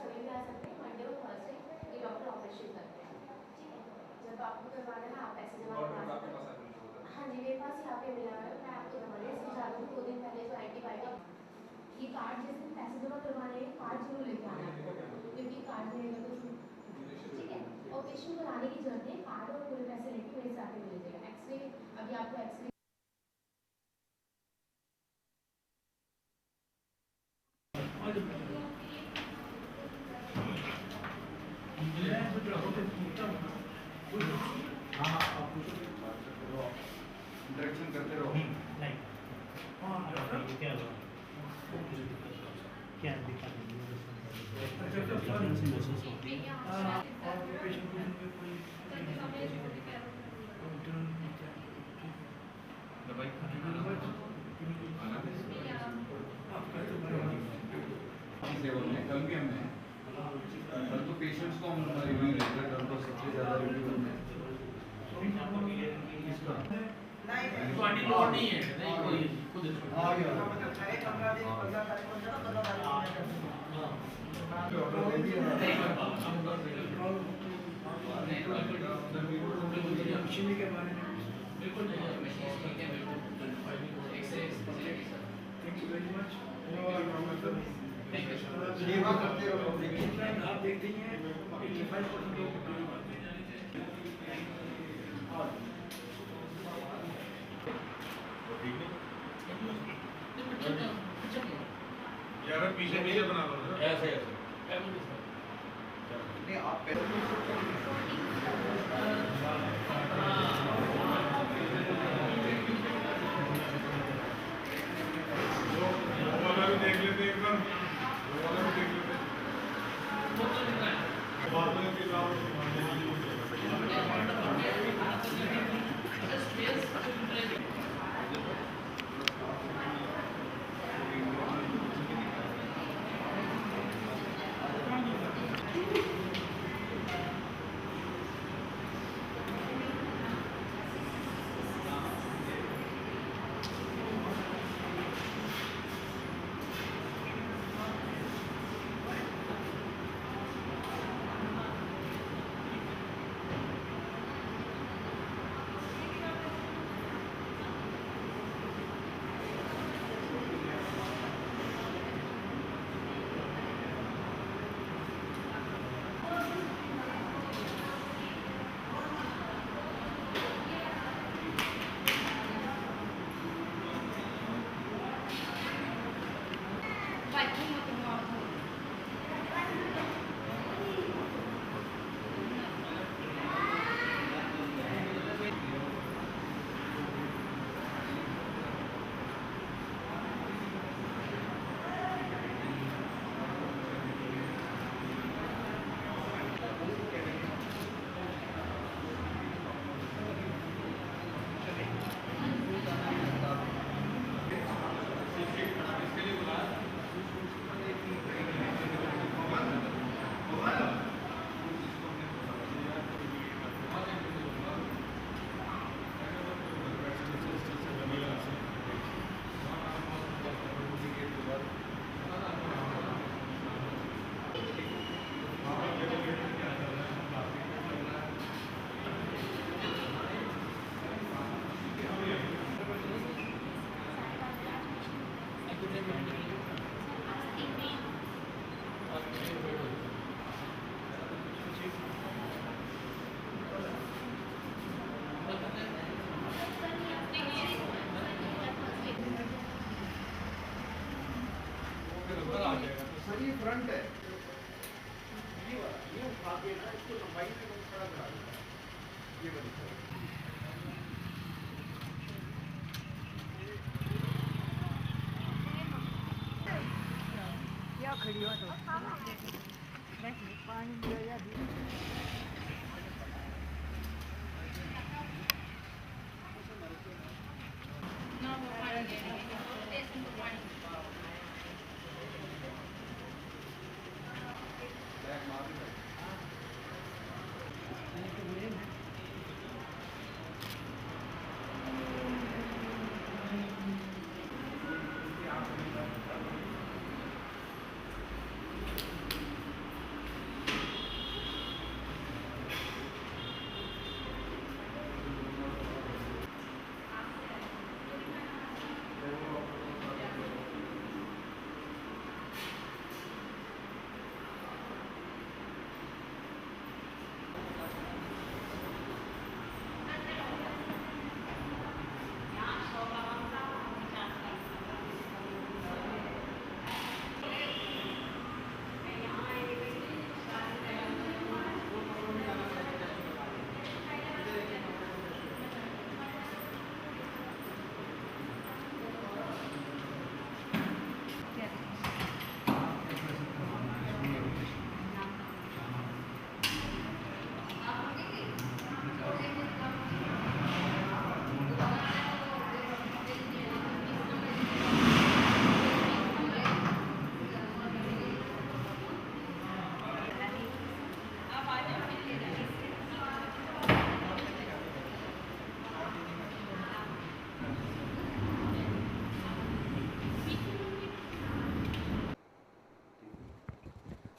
कभी भी आ सकते हैं, मंडे और थर्सडे ये डॉक्टर ऑपरेशन करते हैं, ठीक है। जब आपको करवाना है आप पैसे जमा करवा सकते हैं। हाँ जी, मेरे पास यहाँ पे मिला है, मैं आपको दवाइयाँ समझा दूँ। 2 दिन पहले जो एंटीबायोटिक, ये कार्ड जिस दिन पैसे जमा करवाने हैं कार्ड जरूर लेके आना है आपको, क्योंकि कार्ड में तो ठीक है। ऑपरेशन कराने की जरूरत है, कार्ड और पूरे पैसे लेके मेरे से आके मिल जाएगा। एक्सरे, अभी आपको एक्सरे इंटरेक्शन करते रहो। कल भी हमने कल तो पेशेंट्स को हम रिव्यू लेते हैं, कल तो सबसे ज़्यादा रिव्यू हमने नहीं है, नहीं कोई खुद के बारे में बिल्कुल थैंक यू वेरी मच। सेवा करते रहो, आप देखते ही हैं 85% लोग यार पीछे पीछे बना लो ऐसे ऐसे नहीं आप वाला भी देख लेते एक बार, वाला भी देख लेते बाद में भी सर ये फ्रंट है, ये उठा के ना इसको लंबाई में खड़ा करा दो, ये बनी क्या खड़ी हो तो पानी दिया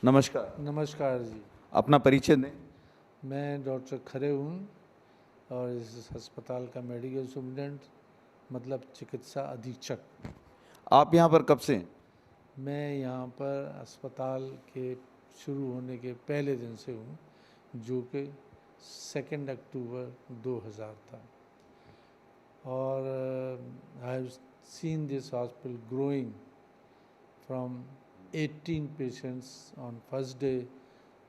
नमस्कार। नमस्कार जी, अपना परिचय दें। मैं डॉक्टर खरे हूँ और इस अस्पताल का मेडिकल सुपरिटेंडेंट मतलब चिकित्सा अधीक्षक। आप यहाँ पर कब से हैं? मैं यहाँ पर अस्पताल के शुरू होने के पहले दिन से हूँ, जो कि 2 अक्टूबर 2000 था। और I have seen this hospital growing from 18 patients on first day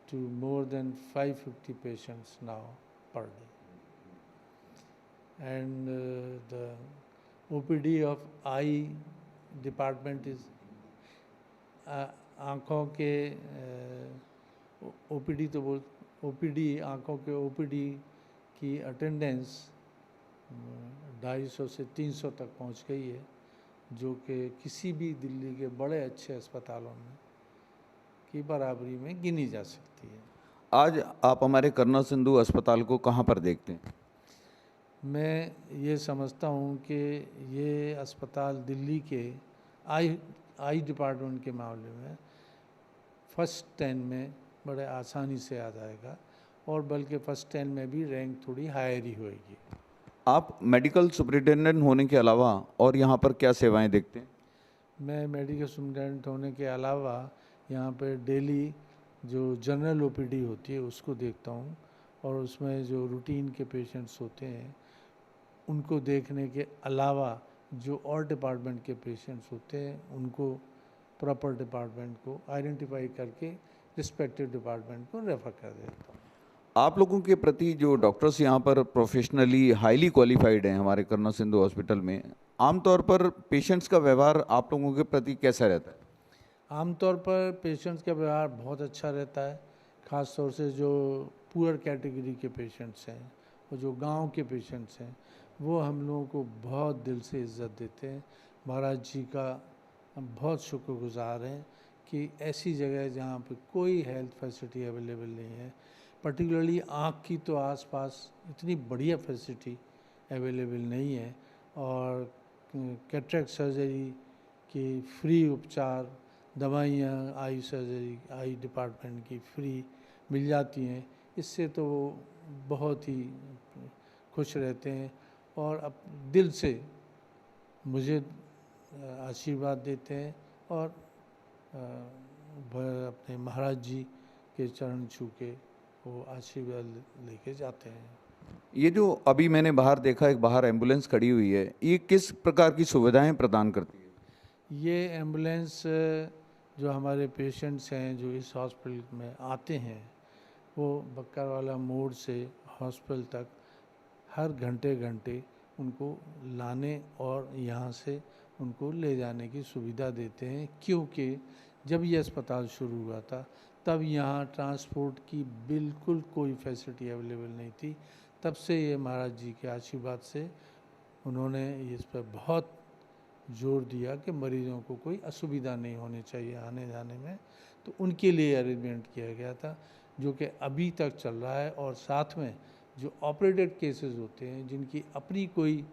to more than 550 patients now per day. And the OPD of eye department is आँखों के OPD तो बोल OPD आँखों के OPD की अटेंडेंस 250 से 300 तक पहुंच गई है, जो कि किसी भी दिल्ली के बड़े अच्छे अस्पतालों में की बराबरी में गिनी जा सकती है। आज आप हमारे करुणा सिंधु अस्पताल को कहाँ पर देखते हैं? मैं ये समझता हूँ कि ये अस्पताल दिल्ली के आई डिपार्टमेंट के मामले में फर्स्ट 10 में बड़े आसानी से आ जाएगा, और बल्कि फर्स्ट 10 में भी रैंक थोड़ी हायर ही होएगी। आप मेडिकल सुपरिटेंडेंट होने के अलावा और यहाँ पर क्या सेवाएं देखते हैं? मैं मेडिकल सुपरिटेंडेंट होने के अलावा यहाँ पे डेली जो जनरल ओपीडी होती है उसको देखता हूँ, और उसमें जो रूटीन के पेशेंट्स होते हैं उनको देखने के अलावा जो और डिपार्टमेंट के पेशेंट्स होते हैं उनको प्रॉपर डिपार्टमेंट को आइडेंटिफाई करके रिस्पेक्टिव डिपार्टमेंट को रेफ़र कर देता हूँ। आप लोगों के प्रति जो डॉक्टर्स यहाँ पर प्रोफेशनली हाईली क्वालिफाइड हैं हमारे करुणा सिंधु हॉस्पिटल में, आमतौर पर पेशेंट्स का व्यवहार आप लोगों के प्रति कैसा रहता है? आमतौर पर पेशेंट्स का व्यवहार बहुत अच्छा रहता है, ख़ास तौर से जो पुअर कैटेगरी के पेशेंट्स हैं और जो गांव के पेशेंट्स हैं वो हम लोगों को बहुत दिल से इज़्ज़त देते हैं। महाराज जी का हम बहुत शुक्रगुजार हैं कि ऐसी जगह जहाँ पे कोई हेल्थ फैसिलिटी अवेलेबल नहीं है, पर्टिकुलरली आँख की तो आसपास इतनी बढ़िया फैसिलिटी अवेलेबल नहीं है, और कैटरेक्ट सर्जरी की फ्री उपचार, दवाइयाँ आई सर्जरी आई डिपार्टमेंट की फ्री मिल जाती हैं, इससे तो वो बहुत ही खुश रहते हैं और अब दिल से मुझे आशीर्वाद देते हैं और अपने महाराज जी के चरण छू के वो आशीर्वाद लेके जाते हैं। ये जो अभी मैंने बाहर देखा, एक बाहर एम्बुलेंस खड़ी हुई है, ये किस प्रकार की सुविधाएं प्रदान करती है? ये एम्बुलेंस जो हमारे पेशेंट्स हैं जो इस हॉस्पिटल में आते हैं वो बक्कारवाला मोड़ से हॉस्पिटल तक हर घंटे उनको लाने और यहाँ से उनको ले जाने की सुविधा देते हैं, क्योंकि जब ये अस्पताल शुरू हुआ था तब यहाँ ट्रांसपोर्ट की बिल्कुल कोई फैसिलिटी अवेलेबल नहीं थी। तब से ये महाराज जी के आशीर्वाद से उन्होंने इस पर बहुत जोर दिया कि मरीज़ों को कोई असुविधा नहीं होनी चाहिए आने जाने में, तो उनके लिए अरेंजमेंट किया गया था, जो कि अभी तक चल रहा है। और साथ में जो ऑपरेटेड केसेस होते हैं जिनकी अपनी कोई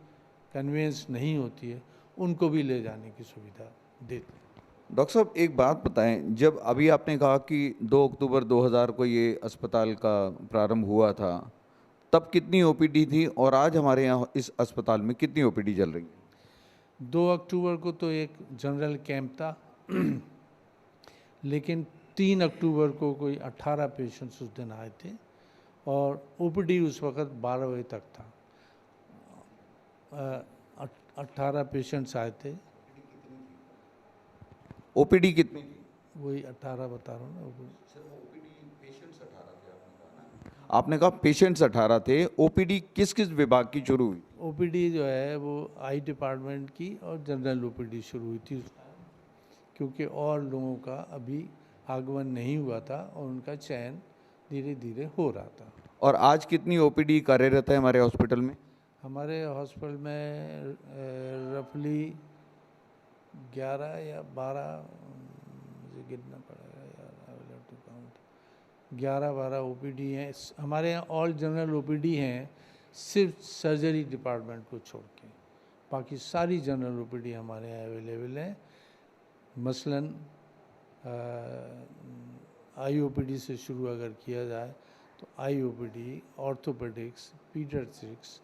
कन्वेंस नहीं होती है उनको भी ले जाने की सुविधा देते हैं। डॉक्टर साहब, एक बात बताएं, जब अभी आपने कहा कि 2 अक्टूबर 2000 को ये अस्पताल का प्रारंभ हुआ था, तब कितनी ओपीडी थी और आज हमारे यहाँ इस अस्पताल में कितनी ओपीडी चल रही है? 2 अक्टूबर को तो एक जनरल कैंप था लेकिन 3 अक्टूबर को कोई 18 पेशेंट्स उस दिन आए थे और ओपीडी उस वक़्त 12 बजे तक था। 18 पेशेंट्स आए थे। ओपीडी कितनी थी? वही 18 बता रहा हूँ ना। आपने कहा पेशेंट्स 18 थे, ओपीडी किस किस विभाग की शुरू हुई? ओपीडी जो है वो आई डिपार्टमेंट की और जनरल ओपीडी शुरू हुई थी, क्योंकि और लोगों का अभी आगमन नहीं हुआ था और उनका चयन धीरे धीरे हो रहा था। और आज कितनी ओपीडी कार्यरत है हमारे हॉस्पिटल में? हमारे हॉस्पिटल में रफली 11 या 12, मुझे गिनना पड़ेगा यार, I will have to count, 11-12 OPD हैं हमारे यहाँ। ऑल जनरल ओपीडी हैं सिर्फ सर्जरी डिपार्टमेंट को छोड़ के, बाकी सारी जनरल ओपीडी हमारे यहाँ अवेलेबल है। मसलन IOPD से शुरू अगर किया जाए तो IOPD, ऑर्थोपेडिक्स, पीडियाट्रिक्स,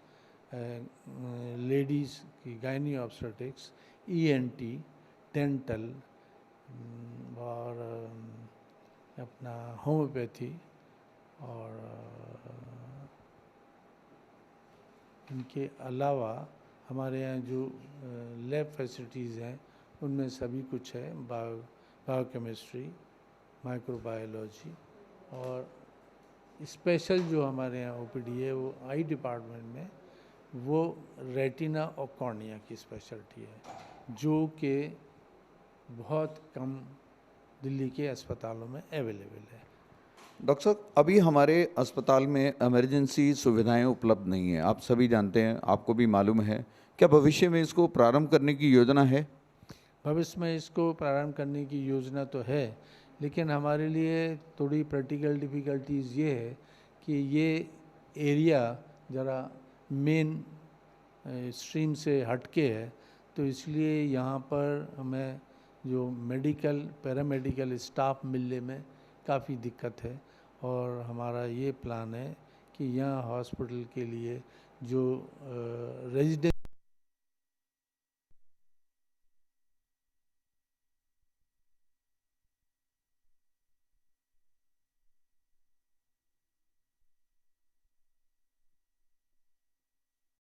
लेडीज़ की गायनी ऑब्स्टेटिक्स, ENT, डेंटल और अपना होम्योपैथी और इनके अलावा हमारे यहाँ जो लैब फैसिलिटीज़ हैं उनमें सभी कुछ है, बायोकेमिस्ट्री, माइक्रोबायोलॉजी और स्पेशल जो हमारे यहाँ OPD है वो आई डिपार्टमेंट में वो रेटिना और कॉर्निया की स्पेशलिटी है जो कि बहुत कम दिल्ली के अस्पतालों में अवेलेबल है। डॉक्टर साहब, अभी हमारे अस्पताल में इमरजेंसी सुविधाएं उपलब्ध नहीं है, आप सभी जानते हैं, आपको भी मालूम है। क्या भविष्य में इसको प्रारंभ करने की योजना है? भविष्य में इसको प्रारंभ करने की योजना तो है, लेकिन हमारे लिए थोड़ी प्रैक्टिकल डिफ़िकल्टीज़ ये है कि ये एरिया ज़रा मेन स्ट्रीम से हटके है, तो इसलिए यहाँ पर हमें जो मेडिकल पैरामेडिकल स्टाफ मिलने में काफ़ी दिक्कत है। और हमारा ये प्लान है कि यहाँ हॉस्पिटल के लिए जो रेजिडेंट